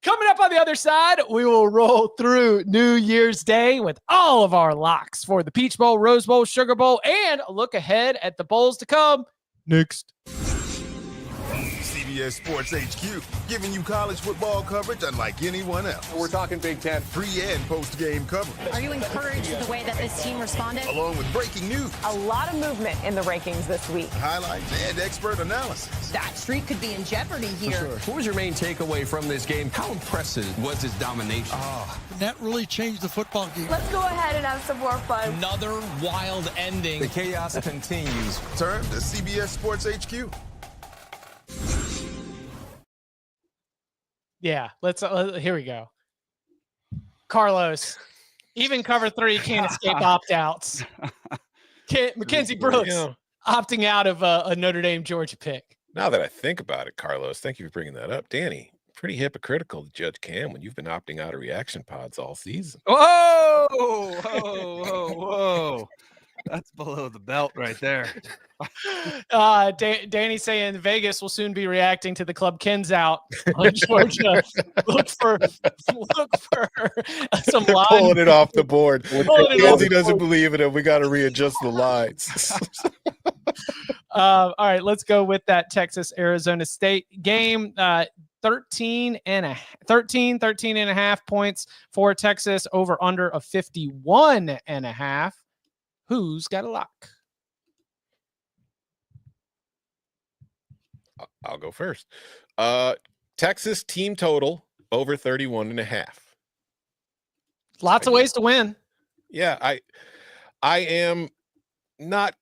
Coming up on the other side, we will roll through New Year's Day with all of our locks for the Peach Bowl, Rose Bowl, Sugar Bowl, and a look ahead at the bowls to come next. CBS Sports HQ, giving you college football coverage unlike anyone else. We're talking Big Ten. Pre- and post-game coverage. Are you encouraged with the way that this team responded? Along with breaking news. A lot of movement in the rankings this week. Highlights and expert analysis. That streak could be in jeopardy here. Sure. What was your main takeaway from this game? How impressive was his domination? That really changed the football game. Let's go ahead and have some more fun. Another wild ending. The chaos continues. Turn to CBS Sports HQ. Yeah, let's here we go. Carlos, even cover 3 can't escape opt-outs. Mackenzie Brooks opting out of a Notre Dame-Georgia pick. Now that I think about it, Carlos, thank you for bringing that up. Danny, pretty hypocritical to Judge Cam when you've been opting out of reaction pods all season. Whoa. That's below the belt right there. Danny saying Vegas will soon be reacting to the Club KENZ out on Georgia. look for some lines. Pulling it off the board. He doesn't believe in it. We got to readjust the lines. All right, let's go with that Texas Arizona State game. 13 and a half points for Texas, over under of 51 and a half. Who's got a lock? I'll go first. Texas team total over 31 and a half. Lots of ways to win. Yeah, I am not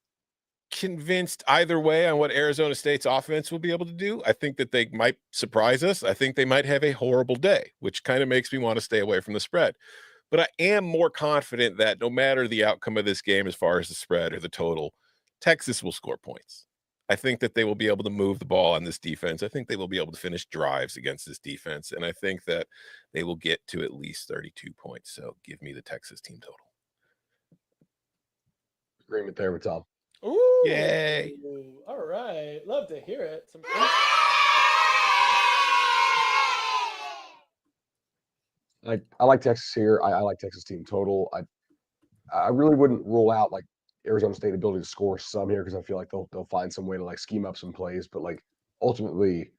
convinced either way on what Arizona State's offense will be able to do. I think that they might surprise us. I think they might have a horrible day, which kind of makes me want to stay away from the spread. But I am more confident that no matter the outcome of this game, as far as the spread or the total, Texas will score points. I think that they will be able to move the ball on this defense. I think they will be able to finish drives against this defense. And I think that they will get to at least 32 points. So give me the Texas team total. Agreement there with Tom. Ooh. Yay. All right. Love to hear it. Like I like Texas here. I like Texas team total. I really wouldn't rule out like Arizona State ability to score some here because I feel like they'll find some way to like scheme up some plays. But like ultimately,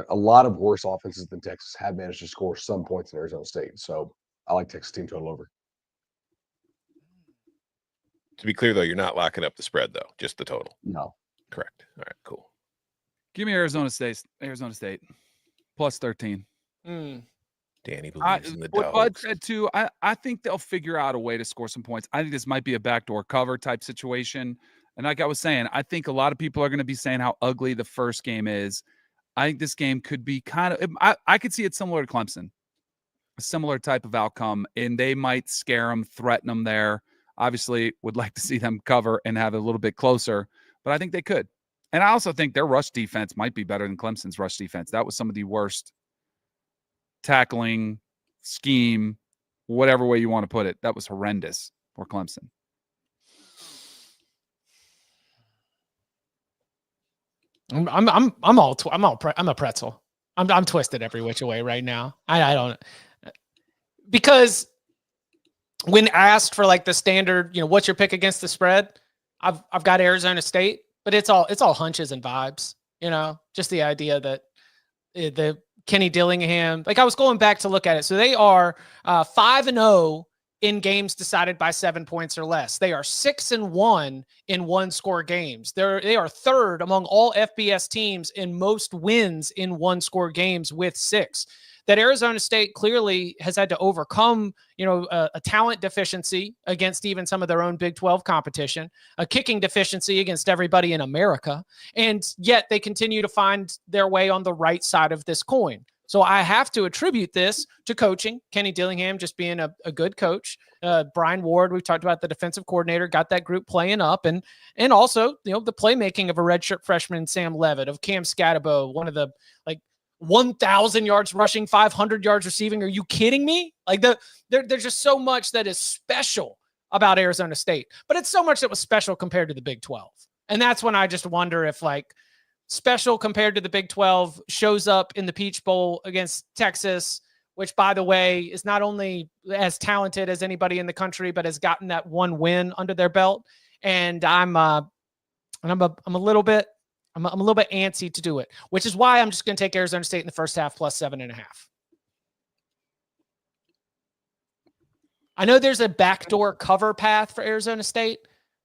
a lot of worse offenses than Texas have managed to score some points in Arizona State. So I like Texas team total over. To be clear, though, you're not locking up the spread, though, just the total. No. Correct. All right, cool. Give me Arizona State. Arizona State plus 13. Danny believes in the dogs. What Bud said too, I think they'll figure out a way to score some points. I think this might be a backdoor cover type situation. And like I was saying, I think a lot of people are going to be saying how ugly the first game is. I think this game could be kind of, I could see it similar to Clemson, a similar type of outcome, and they might scare them, threaten them there. Obviously, would like to see them cover and have it a little bit closer, but I think they could. And I also think their rush defense might be better than Clemson's rush defense. That was some of the worst tackling scheme, whatever way you want to put it. That was horrendous for Clemson. I'm a pretzel. I'm twisted every which way right now. I don't, because when asked for like the standard, what's your pick against the spread? I've got Arizona State, but it's all hunches and vibes, just the idea that the Kenny Dillingham, like I was going back to look at it. So they are 5-0 in games decided by 7 points or less. They are 6-1 in one-score games. They are third among all FBS teams in most wins in one-score games with 6. That Arizona State clearly has had to overcome, a talent deficiency against even some of their own Big 12 competition, a kicking deficiency against everybody in America, and yet they continue to find their way on the right side of this coin. So I have to attribute this to coaching, Kenny Dillingham just being a good coach. Brian Ward, we've talked about the defensive coordinator, got that group playing up, and also, the playmaking of a redshirt freshman, Sam Levitt, of Cam Scatabo, one of the 1,000 yards rushing, 500 yards receiving. Are you kidding me? There's just so much that is special about Arizona State, but it's so much that was special compared to the Big 12. And that's when I just wonder if special compared to the Big 12 shows up in the Peach Bowl against Texas, which by the way is not only as talented as anybody in the country, but has gotten that one win under their belt. And I'm a little bit antsy to do it, which is why I'm just going to take Arizona State in the first half plus 7.5. I know there's a backdoor cover path for Arizona State,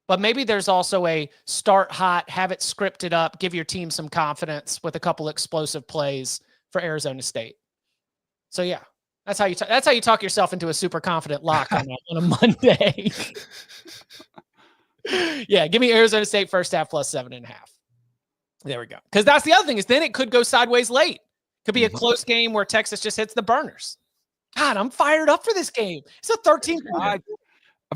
but maybe there's also a start hot, have it scripted up, give your team some confidence with a couple explosive plays for Arizona State. So yeah, that's how you talk yourself into a super confident lock on a Monday. Yeah, give me Arizona State first half plus 7.5. There we go. Because that's the other thing is then it could go sideways late. Could be a close game where Texas just hits the burners. God, I'm fired up for this game. It's a 13.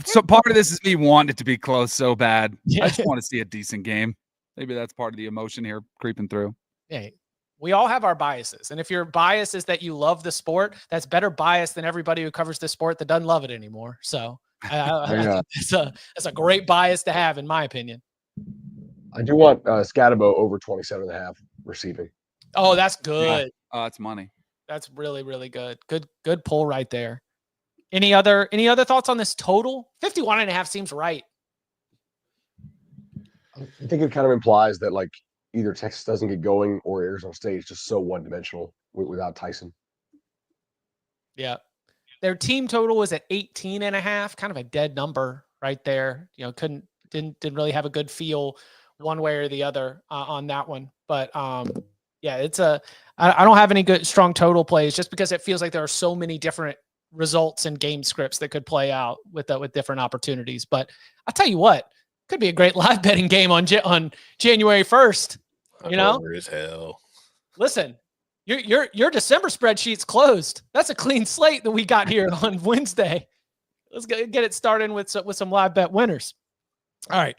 So part of this is me wanting it to be close so bad. I just want to see a decent game. Maybe that's part of the emotion here creeping through. Hey, we all have our biases. And if your bias is that you love the sport, that's better bias than everybody who covers the sport that doesn't love it anymore. So that's a great bias to have, in my opinion. I do want Scatabo over 27.5 receiving. Oh, that's good. Oh, that's money. That's really, really good. Good pull right there. Any other thoughts on this total? 51.5 seems right. I think it kind of implies that either Texas doesn't get going or Arizona State is just so one-dimensional without Tyson. Yeah. Their team total was at 18.5, kind of a dead number right there. Didn't really have a good feel one way or the other on that one. But yeah, I don't have any good strong total plays just because it feels like there are so many different results and game scripts that could play out with different opportunities. But I'll tell you what, could be a great live betting game on January 1st. As hell. Listen, your December spreadsheet's closed. That's a clean slate that we got here on Wednesday. Let's get it started with some live bet winners. All right.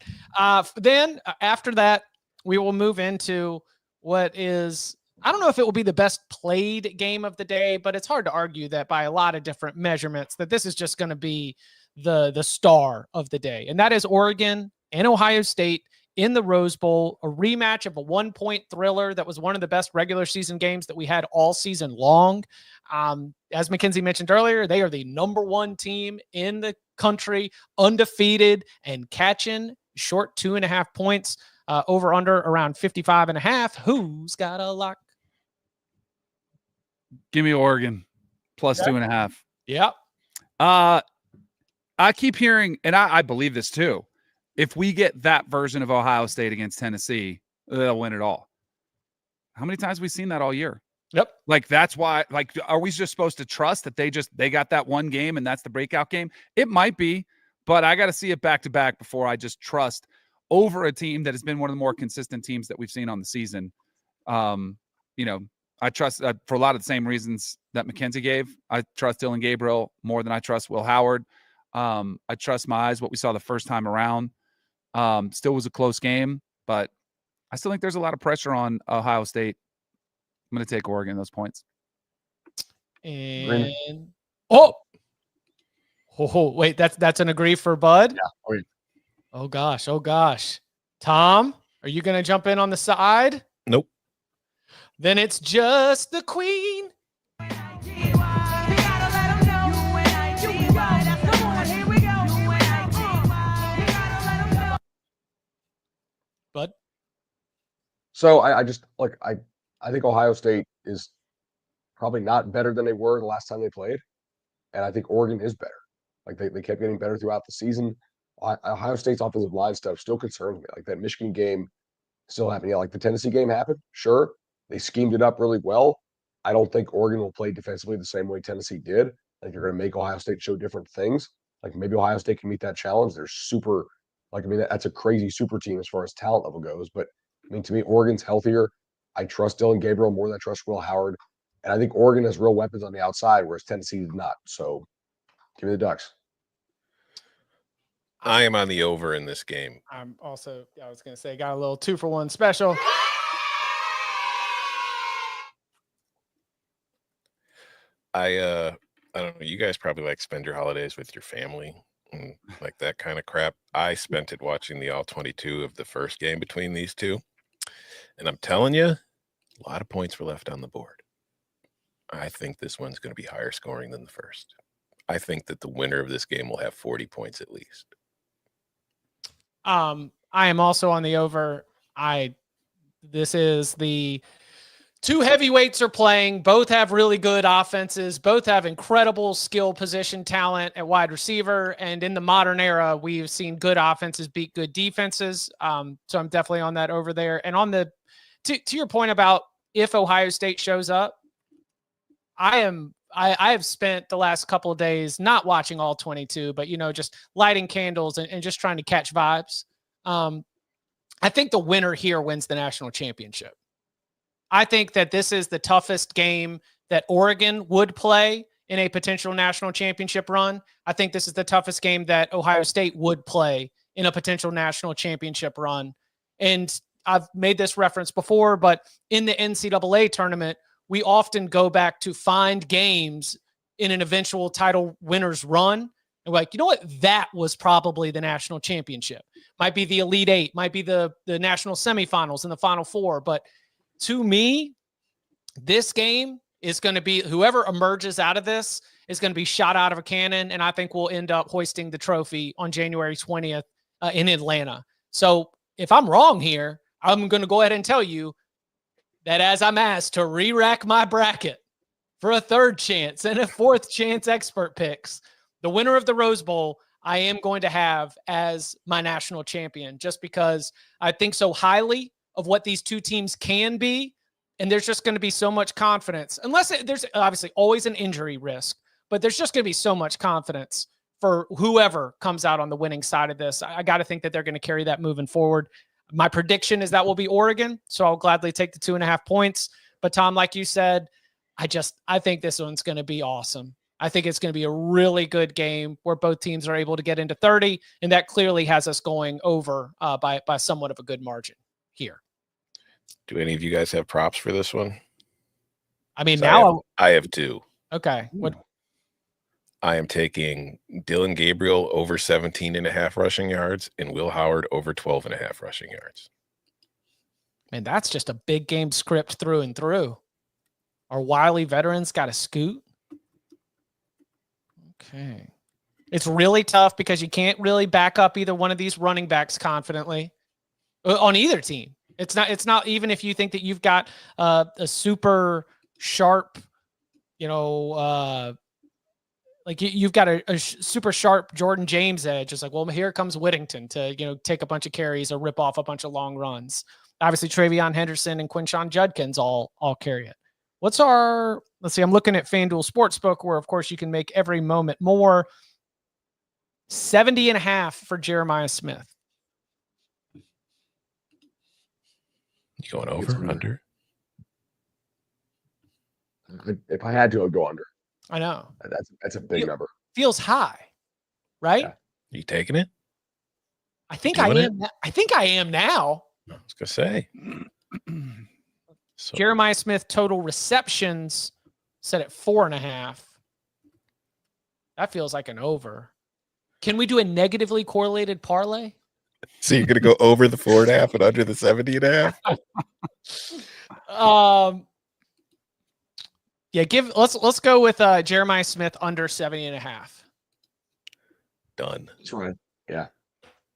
Then after that, we will move into what is, I don't know if it will be the best played game of the day, but it's hard to argue that by a lot of different measurements that this is just going to be the star of the day. And that is Oregon and Ohio State in the Rose Bowl, a rematch of a 1-point thriller that was one of the best regular season games that we had all season long. As Mackenzie mentioned earlier, they are the #1 team in the country, undefeated and catching short 2.5 points, over under around 55.5. Who's got a lock? Give me Oregon plus 2.5. Yep. I keep hearing, and I believe this too. If we get that version of Ohio State against Tennessee, they'll win it all. How many times have we seen that all year? Yep. Like, that's why, like, are we just supposed to trust that they got that one game and that's the breakout game? It might be, but I got to see it back to back before I just trust over a team that has been one of the more consistent teams that we've seen on the season. I trust for a lot of the same reasons that Mackenzie gave. I trust Dylan Gabriel more than I trust Will Howard. I trust my eyes, what we saw the first time around. Still was a close game, but I still think there's a lot of pressure on Ohio State. I'm going to take Oregon those points. And wait, that's an agree for Bud? Yeah. Oh gosh. Tom, are you going to jump in on the side? Nope. Then it's just the queen. Bud? So I think Ohio State is probably not better than they were the last time they played. And I think Oregon is better. Like they kept getting better throughout the season. Ohio State's offensive line stuff still concerns me. Like that Michigan game still happened. Yeah, like the Tennessee game happened. Sure. They schemed it up really well. I don't think Oregon will play defensively the same way Tennessee did. I think you're going to make Ohio State show different things. Like maybe Ohio State can meet that challenge. They're super, that's a crazy super team as far as talent level goes. But to me, Oregon's healthier. I trust Dylan Gabriel more than I trust Will Howard. And I think Oregon has real weapons on the outside, whereas Tennessee did not. So give me the Ducks. I am on the over in this game. I'm also, I was going to say, got a little 2-for-1 special. I don't know. You guys probably like spend your holidays with your family and like that kind of crap. I spent it watching the all 22 of the first game between these two. And I'm telling you, a lot of points were left on the board. I think this one's going to be higher scoring than the first. I think that the winner of this game will have 40 points at least. I am also on the over. This is the two heavyweights are playing. Both have really good offenses. Both have incredible skill position talent at wide receiver. And in the modern era, we've seen good offenses beat good defenses. So I'm definitely on that over there. And on the to your point about if Ohio State shows up, I have spent the last couple of days not watching all 22, but, just lighting candles and just trying to catch vibes. I think the winner here wins the national championship. I think that this is the toughest game that Oregon would play in a potential national championship run. I think this is the toughest game that Ohio State would play in a potential national championship run. And I've made this reference before, but in the NCAA tournament, we often go back to find games in an eventual title winners run. And we're like, you know what? That was probably the national championship. Might be the Elite Eight, might be the national semifinals and the Final Four. But to me, this game is going to be whoever emerges out of this is going to be shot out of a cannon. And I think we'll end up hoisting the trophy on January 20th in Atlanta. So if I'm wrong here, I'm going to go ahead and tell you that as I'm asked to re-rack my bracket for a third chance and a fourth chance expert picks, the winner of the Rose Bowl, I am going to have as my national champion just because I think so highly of what these two teams can be. And there's just going to be so much confidence, unless there's obviously always an injury risk, but there's just going to be so much confidence for whoever comes out on the winning side of this. I got to think that they're going to carry that moving forward. My prediction is that will be Oregon, so I'll gladly take the 2.5 points. But Tom, like you said, I think this one's going to be awesome. I think it's going to be a really good game where both teams are able to get into 30, and that clearly has us going over by somewhat of a good margin here. Do any of you guys have props for this one? I mean, now I have two. Okay. What? I am taking Dylan Gabriel over 17.5 rushing yards and Will Howard over 12.5 rushing yards. Man, that's just a big game script through and through. Our wily veterans got to scoot. Okay. It's really tough because you can't really back up either one of these running backs confidently on either team. It's not even if you think that you've got a super sharp, like you've got a super sharp Jordan James edge. It's like, well, here comes Whittington to, take a bunch of carries or rip off a bunch of long runs. Obviously, Travion Henderson and Quinshon Judkins all carry it. Let's see, I'm looking at FanDuel Sportsbook where, of course, you can make every moment more. 70.5 for Jeremiah Smith. You going over or under? If I had to, I'd go under. I know. That's a big number. Feels high, right? Yeah. You taking it? I think I am. I think I am now. I was gonna say. So. Jeremiah Smith total receptions set at 4.5. That feels like an over. Can we do a negatively correlated parlay? So you're gonna go over the 4.5 and under the 70.5? Yeah, let's go with Jeremiah Smith under 70.5. Done. That's right. Yeah.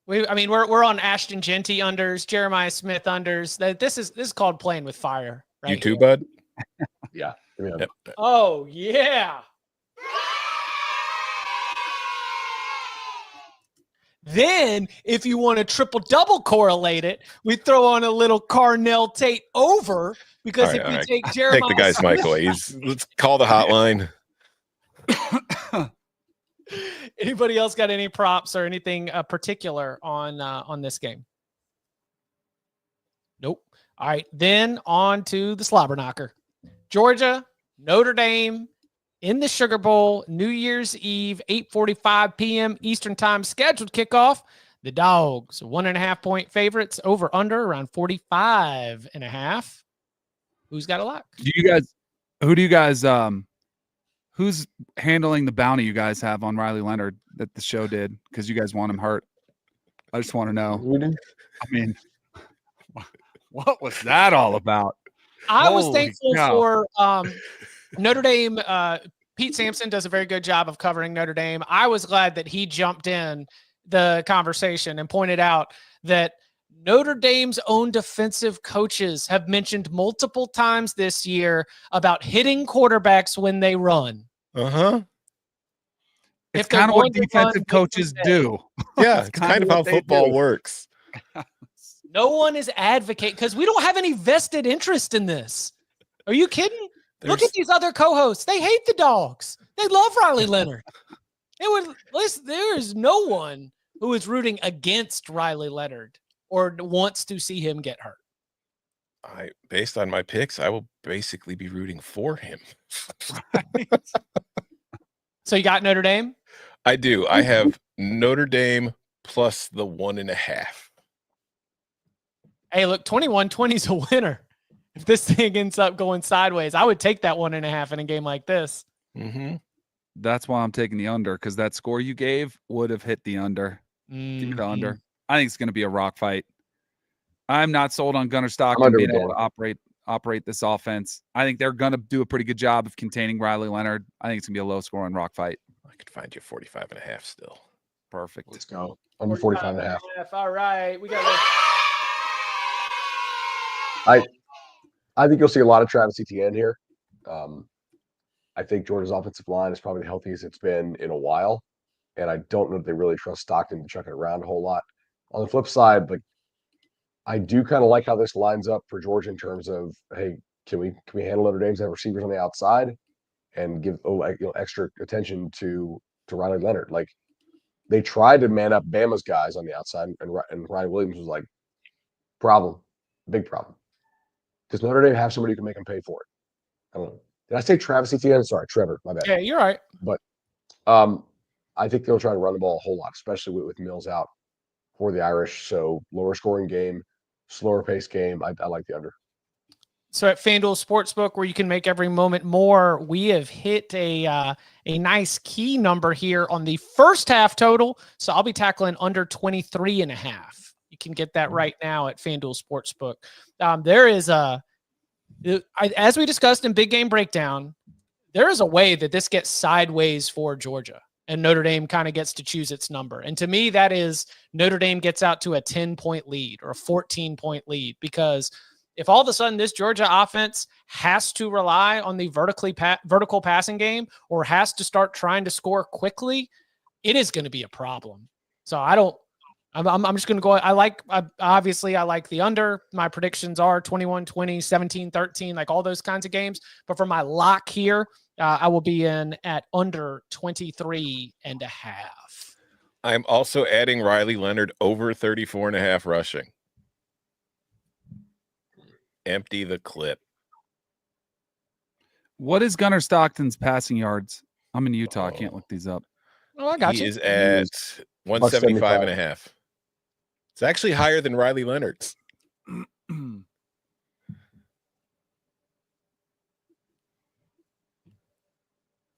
We're on Ashton Genty unders, Jeremiah Smith unders. This is called playing with fire, right? You too, bud? Yeah. Yep. Oh yeah. Then, if you want to triple-double correlate it, we throw on a little Carnell Tate over because if you take Jeremiah, take the guy's mic away. Let's call the hotline. Anybody else got any props or anything particular on this game? Nope. All right, then on to the slobber knocker. Georgia, Notre Dame. In the Sugar Bowl, New Year's Eve, 8:45 p.m. Eastern Time scheduled kickoff. The Dogs, 1.5-point favorites, over under around 45.5. Who's got a lock? Who's handling the bounty you guys have on Riley Leonard that the show did? Because you guys want him hurt. I just want to know. What was that all about? I was thankful for Notre Dame. Pete Sampson does a very good job of covering Notre Dame. I was glad that he jumped in the conversation and pointed out that Notre Dame's own defensive coaches have mentioned multiple times this year about hitting quarterbacks when they run. Uh-huh. It's kind of what defensive coaches do. Yeah, it's kind of how football works. No one is advocating because we don't have any vested interest in this. Are you kidding? Look at these other co-hosts. They hate the Dogs. They love Riley Leonard. There is no one who is rooting against Riley Leonard or wants to see him get hurt. Based on my picks, I will basically be rooting for him. So you got Notre Dame? I do. I have Notre Dame plus the 1.5. Hey, look, 21-20 is a winner. If this thing ends up going sideways, I would take that 1.5 in a game like this. Mm-hmm. That's why I'm taking the under, because that score you gave would have hit the under. Mm-hmm. Give me the under. I think it's going to be a rock fight. I'm not sold on Gunnar Stockton being able to operate this offense. I think they're going to do a pretty good job of containing Riley Leonard. I think it's going to be a low-scoring rock fight. I could find you 45.5 still. Perfect. Let's go. Under 45.5. All right. We got I think you'll see a lot of Travis Etienne here. I think Georgia's offensive line is probably the healthiest it's been in a while. And I don't know if they really trust Stockton to chuck it around a whole lot. On the flip side, I do kind of like how this lines up for Georgia in terms of, hey, can we handle Notre Dame's have receivers on the outside and give extra attention to Riley Leonard? Like, they tried to man up Bama's guys on the outside, and Ryan Williams was like, big problem. Does Notre Dame have somebody who can make them pay for it? I don't know. Did I say Travis Etienne? Sorry, Trevor. My bad. Yeah, you're right. But I think they'll try to run the ball a whole lot, especially with Mills out for the Irish. So lower scoring game, slower pace game. I like the under. So at FanDuel Sportsbook, where you can make every moment more, we have hit a nice key number here on the first half total. So I'll be tackling under 23.5. You can get that right now at FanDuel Sportsbook. There is As we discussed in Big Game Breakdown, there is a way that this gets sideways for Georgia, and Notre Dame kind of gets to choose its number. And to me, that is Notre Dame gets out to a 10-point lead or a 14-point lead, because if all of a sudden this Georgia offense has to rely on the vertical passing game or has to start trying to score quickly, it is going to be a problem. So I'm just going to go. Obviously I like the under. My predictions are 21-20, 17-13, like all those kinds of games. But for my lock here, I will be in at under 23.5. I'm also adding Riley Leonard over 34.5 rushing. Empty the clip. What is Gunnar Stockton's passing yards? I'm in Utah. I can't look these up. Oh, I got he you. is at 175.5. It's actually higher than Riley Leonard's.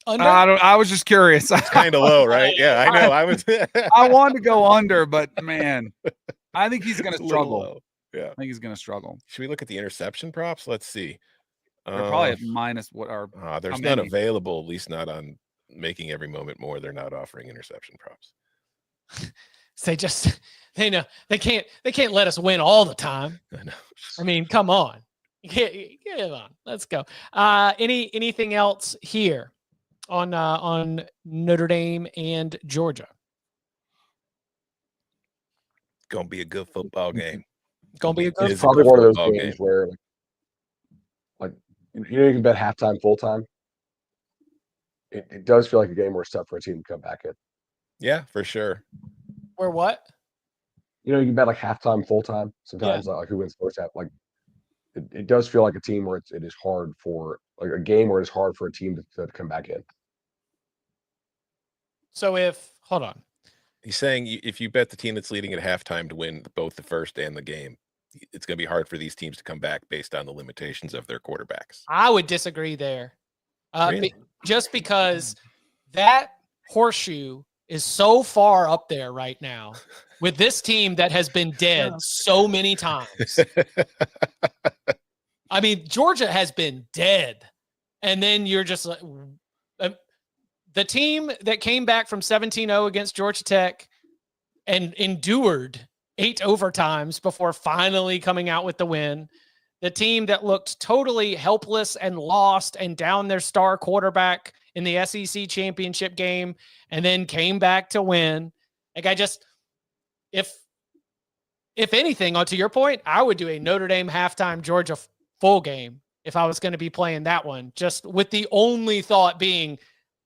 I was just curious. It's kind of low, right? Yeah, I know. I wanted to go under, but man, I think he's going to struggle. Yeah, I think he's going to struggle. Should we look at the interception props? Let's see. They're probably at minus what are. There's none available, at least not on Making Every Moment More. They're not offering interception props. They know they can't let us win all the time. I know. I mean, come on. Come on. Let's go. Anything else here on Notre Dame and Georgia? Gonna be a good football game. Gonna be a good. It's probably one of those games where, like you can bet halftime, full time. It does feel like a game where it's tough for a team to come back in. Yeah, for sure. Where what? You can bet like halftime, full time. Sometimes like who wins first half. Like it does feel like a team where it is hard for like a game where it's hard for a team to come back in. So hold on. He's saying if you bet the team that's leading at halftime to win both the first and the game, it's going to be hard for these teams to come back based on the limitations of their quarterbacks. I would disagree there. Really? Just because that horseshoe is so far up there right now with this team that has been dead so many times. I mean, Georgia has been dead. And then you're just like, the team that came back from 17-0 against Georgia Tech and endured 8 overtimes before finally coming out with the win. The team that looked totally helpless and lost and down their star quarterback in the SEC championship game and then came back to win. Like if anything, to your point, I would do a Notre Dame halftime Georgia full game if I was going to be playing that one, just with the only thought being,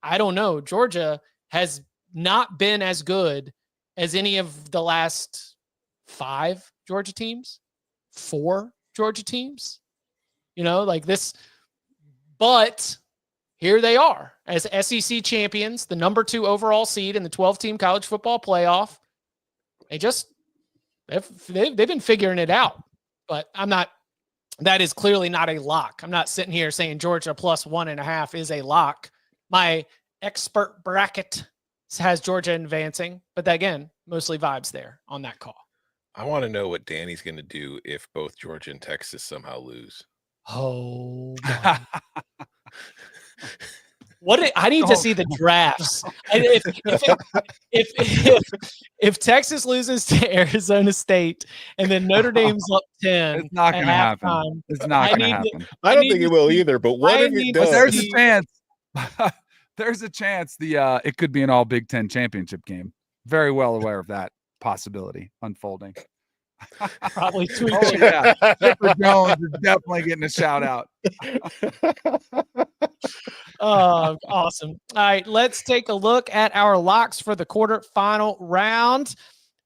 I don't know, Georgia has not been as good as any of the last 5 Georgia teams, 4 Georgia teams, like this. But here they are as SEC champions, the number 2 overall seed in the 12-team college football playoff. They've been figuring it out, but that is clearly not a lock. I'm not sitting here saying Georgia plus 1.5 is a lock. My expert bracket has Georgia advancing, but again, mostly vibes there on that call. I want to know what Danny's going to do if both Georgia and Texas somehow lose. Oh, God. I need to see the drafts. If Texas loses to Arizona State and then Notre Dame's up 10, it's not going to happen. It's not going to happen. I don't think it will either. But what if it does? There's a chance. There's a chance it could be an all Big Ten championship game. Very well aware of that possibility unfolding. Probably tweet. Oh, yeah. Chipper Jones is definitely getting a shout out. Oh, awesome. All right, let's take a look at our locks for the quarterfinal round,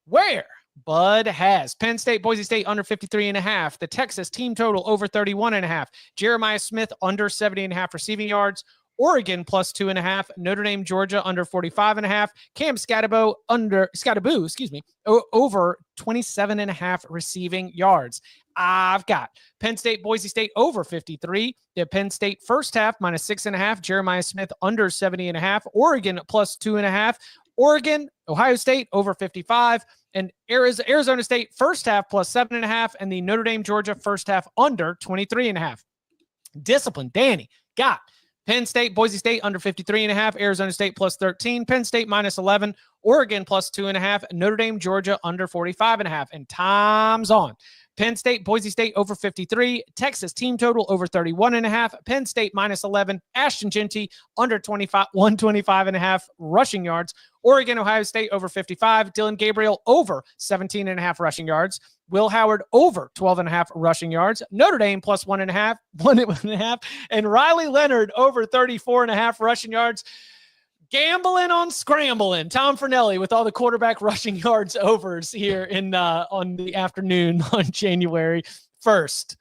where Bud has Penn State, Boise State under 53.5, the Texas team total over 31.5, Jeremiah Smith under 70.5 receiving yards, Oregon plus 2.5, Notre Dame-Georgia under 45.5, Cam Skattebo over 27.5 receiving yards. I've got Penn State, Boise State over 53, the Penn State first half minus 6.5, Jeremiah Smith under 70.5, Oregon plus 2.5, Oregon, Ohio State over 55, and Arizona State first half plus 7.5, and the Notre Dame-Georgia first half under 23.5. Discipline. Danny got Penn State, Boise State under 53.5, Arizona State plus 13, Penn State minus 11, Oregon plus 2.5, Notre Dame, Georgia under 45.5. And time's on. Penn State, Boise State over 53, Texas team total over 31.5, Penn State minus 11, Ashton Genty under 125.5 rushing yards, Oregon, Ohio State over 55, Dylan Gabriel over 17.5 rushing yards, Will Howard over 12.5 rushing yards, Notre Dame plus 1.5, and Riley Leonard over 34.5 rushing yards. Gambling on scrambling. Tom Fornelli with all the quarterback rushing yards overs here in on the afternoon on January 1st.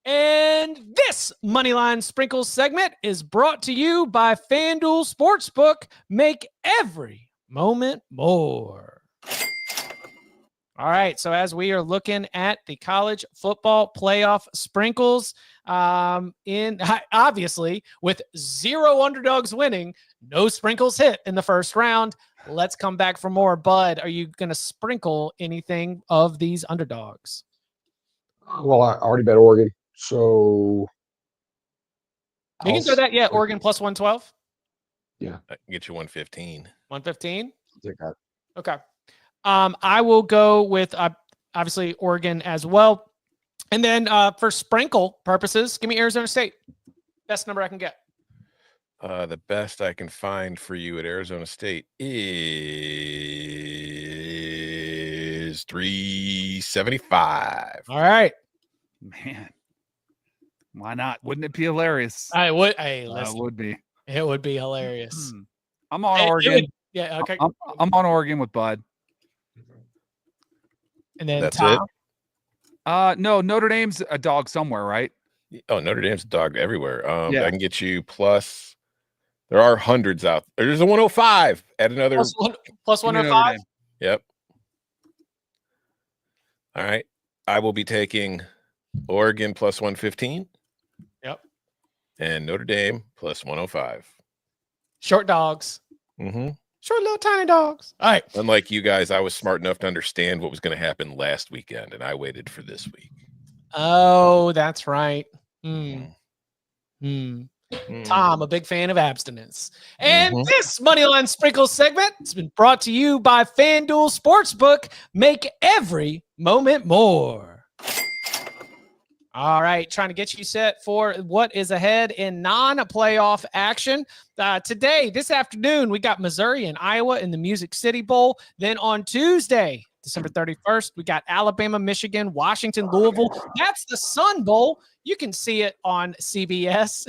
And this Moneyline Sprinkles segment is brought to you by FanDuel Sportsbook. Make every moment more. All right, so as we are looking at the college football playoff sprinkles, obviously with 0 underdogs winning, no sprinkles hit in the first round. Let's come back for more. Bud, are you going to sprinkle anything of these underdogs? Well, I already bet Oregon, so you can do that. Yeah, Oregon plus 112. Yeah, I can get you 115. 115. Okay. I will go with obviously Oregon as well. And then for sprinkle purposes, give me Arizona State. Best number I can get. The best I can find for you at Arizona State is 375. All right. Man, why not? Wouldn't it be hilarious? I would. Hey, listen, it would be. It would be hilarious. I'm on Oregon. Yeah. Okay. I'm on Oregon with Bud. And then that's Tom? It. No, Notre Dame's a dog somewhere, right? Oh, Notre Dame's a dog everywhere. Yeah. I can get you plus. There are hundreds out. There's a 105 at another plus 105. Yep. All right. I will be taking Oregon plus 115. Yep. And Notre Dame plus 105. Short dogs. Mm-hmm. Short little tiny dogs. All right. Unlike you guys, I was smart enough to understand what was going to happen last weekend, and I waited for this week. Oh, that's right. Tom, a big fan of abstinence. And this Moneyline Sprinkles segment has been brought to you by FanDuel Sportsbook. Make every moment more. All right, trying to get you set for what is ahead in non-playoff action. Today, this afternoon, we got Missouri and Iowa in the Music City Bowl. Then on Tuesday, December 31st, we got Alabama, Michigan, Washington, Louisville. That's the Sun Bowl. You can see it on CBS.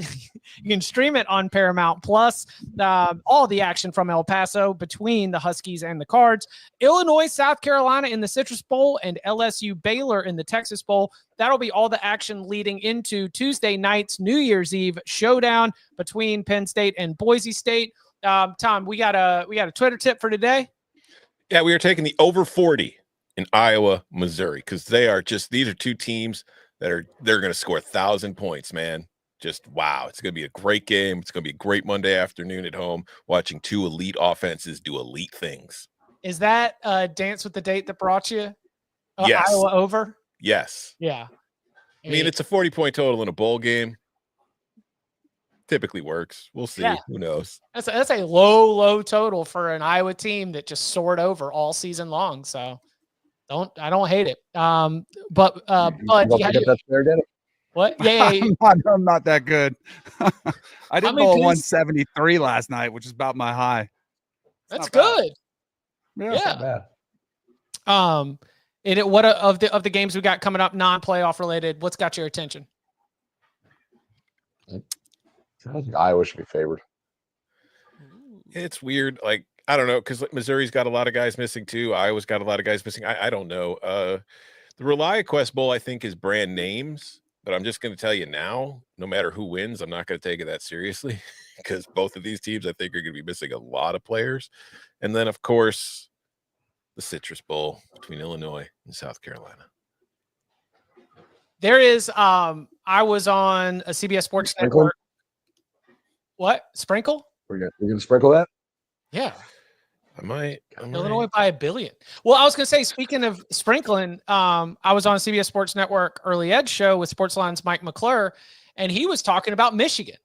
You can stream it on Paramount Plus. All the action from El Paso between the Huskies and the Cards. Illinois, South Carolina in the Citrus Bowl, and LSU Baylor in the Texas Bowl. That'll be all the action leading into Tuesday night's New Year's Eve showdown between Penn State and Boise State. Tom, we got a Twitter tip for today. Yeah, we are taking the over 40 in Iowa, Missouri, because these are two teams they're going to score 1,000 points, man. Just wow. It's going to be a great game. It's going to be a great Monday afternoon at home watching two elite offenses do elite things. Is that Dance with the Date that brought you yes. Iowa over? Yes. Yeah. I mean, it's a 40-point total in a bowl game. Typically works. We'll see. Yeah. Who knows? That's a low total for an Iowa team that just soared over all season long. So I don't hate it. But that's fair, did it? What? Yeah. I'm not that good. I did bowl 173 last night, which is about my high. That's good. Yeah. And what of the games we got coming up, non-playoff related? What's got your attention? I think Iowa should be favored. It's weird. Like, I don't know, because Missouri's got a lot of guys missing too. Iowa's got a lot of guys missing. I don't know. The ReliaQuest Bowl, I think, is brand names, but I'm just going to tell you now, no matter who wins, I'm not going to take it that seriously because both of these teams, I think, are going to be missing a lot of players. And then, of course, the Citrus Bowl between Illinois and South Carolina. There is, I was on a CBS Sports Network. What? Sprinkle? We're going to sprinkle that? Yeah. I might. Illinois by 1 billion. Well, I was going to say, speaking of sprinkling, I was on a CBS Sports Network Early Edge show with Sports Line's Mike McClure, and he was talking about Michigan.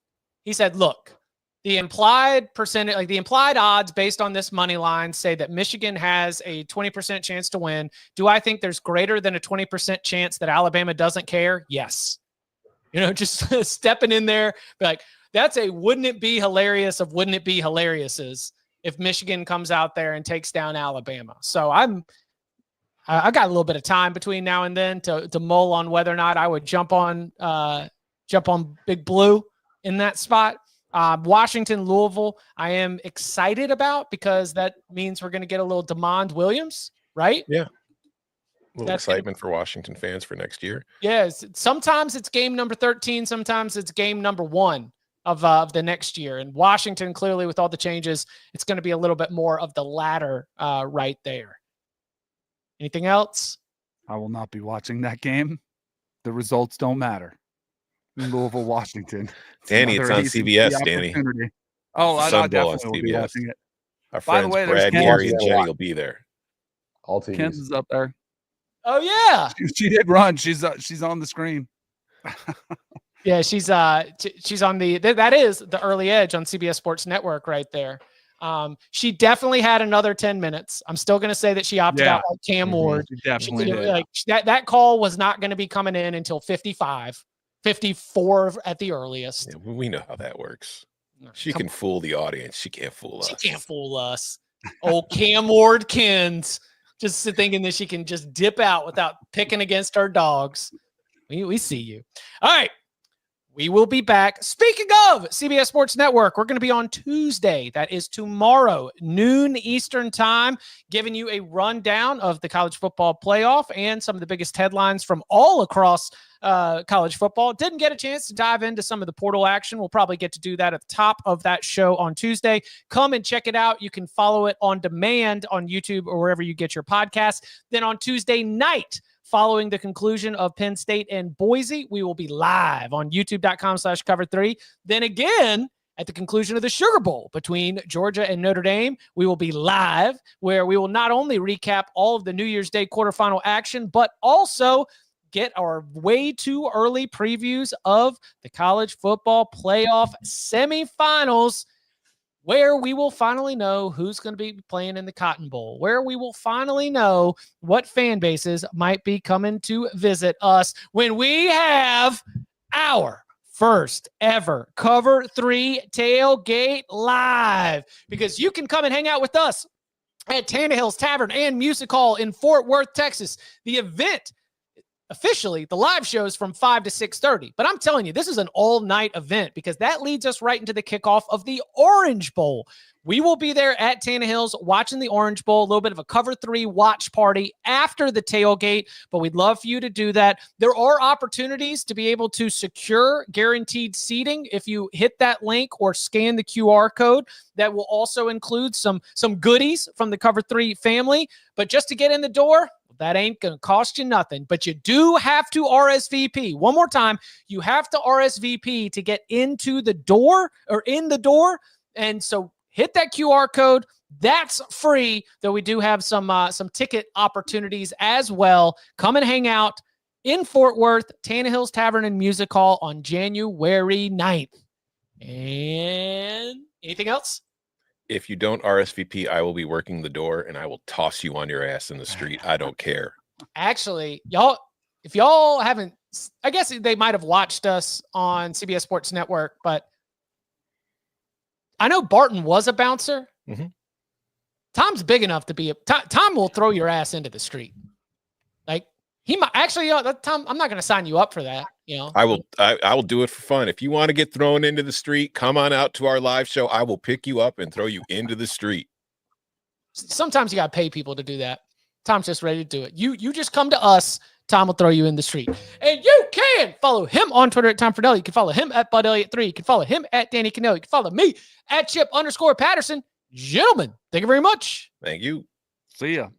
He said, look, the implied percentage, like the implied odds based on this money line say that Michigan has a 20% chance to win. Do I think there's greater than a 20% chance that Alabama doesn't care? Yes. Just stepping in there, like, that's a wouldn't it be hilarious of wouldn't it be hilariouses if Michigan comes out there and takes down Alabama. So I got a little bit of time between now and then to mull on whether or not I would jump on Big Blue in that spot. Washington, Louisville, I am excited about because that means we're going to get a little DeMond Williams, right? Yeah. A little excitement for Washington fans for next year. Yes. Sometimes it's game number 13. Sometimes it's game number 1 of the next year. And Washington, clearly, with all the changes, it's going to be a little bit more of the latter right there. Anything else? I will not be watching that game. The results don't matter. Louisville, Washington. Danny, it's on CBS, Danny. Oh, I Sun Bowl definitely on will be CBS. watching it. Our By the friends way, Brad, Gary, and Jenny will be there. All TVs. KENZ is up there. Oh, yeah. She did run. She's on the screen. Yeah, she's on that is the early edge on CBS Sports Network right there. She definitely had another 10 minutes. I'm still going to say that she opted out like Cam Ward. She definitely did. That call was not going to be coming in until 55, 54 at the earliest. Yeah, we know how that works. She can fool the audience. She can't fool us. She can't fool us. Old Cam Ward KENZ, just thinking that she can just dip out without picking against our dogs. We see you. All right. We will be back. Speaking of CBS Sports Network, we're going to be on Tuesday. That is tomorrow, noon Eastern time, giving you a rundown of the college football playoff and some of the biggest headlines from all across college football. Didn't get a chance to dive into some of the portal action. We'll probably get to do that at the top of that show on Tuesday. Come and check it out. You can follow it on demand on YouTube or wherever you get your podcasts. Then on Tuesday night, following the conclusion of Penn State and Boise, we will be live on youtube.com/cover3. Then again, at the conclusion of the Sugar Bowl between Georgia and Notre Dame, we will be live where we will not only recap all of the New Year's Day quarterfinal action, but also get our way too early previews of the college football playoff semifinals, where we will finally know who's going to be playing in the Cotton Bowl, where we will finally know what fan bases might be coming to visit us when we have our first ever Cover 3 tailgate live, because you can come and hang out with us at Tannehill's Tavern and Music Hall in Fort Worth, Texas. The event, officially, the live shows from 5 to 6:30. But I'm telling you, this is an all-night event because that leads us right into the kickoff of the Orange Bowl. We will be there at Tannehill's watching the Orange Bowl, a little bit of a Cover 3 watch party after the tailgate, but we'd love for you to do that. There are opportunities to be able to secure guaranteed seating if you hit that link or scan the QR code. That will also include some goodies from the Cover 3 family. But just to get in the door, that ain't going to cost you nothing, but you do have to RSVP. One more time, you have to RSVP to get into the door or in the door. And so hit that QR code. That's free, though we do have some ticket opportunities as well. Come and hang out in Fort Worth, Tannehill's Tavern and Music Hall on January 9th. And anything else? If you don't RSVP, I will be working the door and I will toss you on your ass in the street. I don't care. Actually, if y'all haven't, I guess they might have watched us on CBS Sports Network, but I know Barton was a bouncer. Mm-hmm. Tom's big enough to be Tom will throw your ass into the street. Like he might actually, Tom, I'm not going to sign you up for that. I will do it for fun. If you want to get thrown into the street, come on out to our live show. I will pick you up and throw you into the street. Sometimes you got to pay people to do that. Tom's just ready to do it. You just come to us. Tom will throw you in the street. And you can follow him on Twitter at Tom Fornelli. You can follow him at Bud Elliott 3. You can follow him at Danny Kanell. You can follow me at Chip _Patterson. Gentlemen, thank you very much. Thank you. See ya.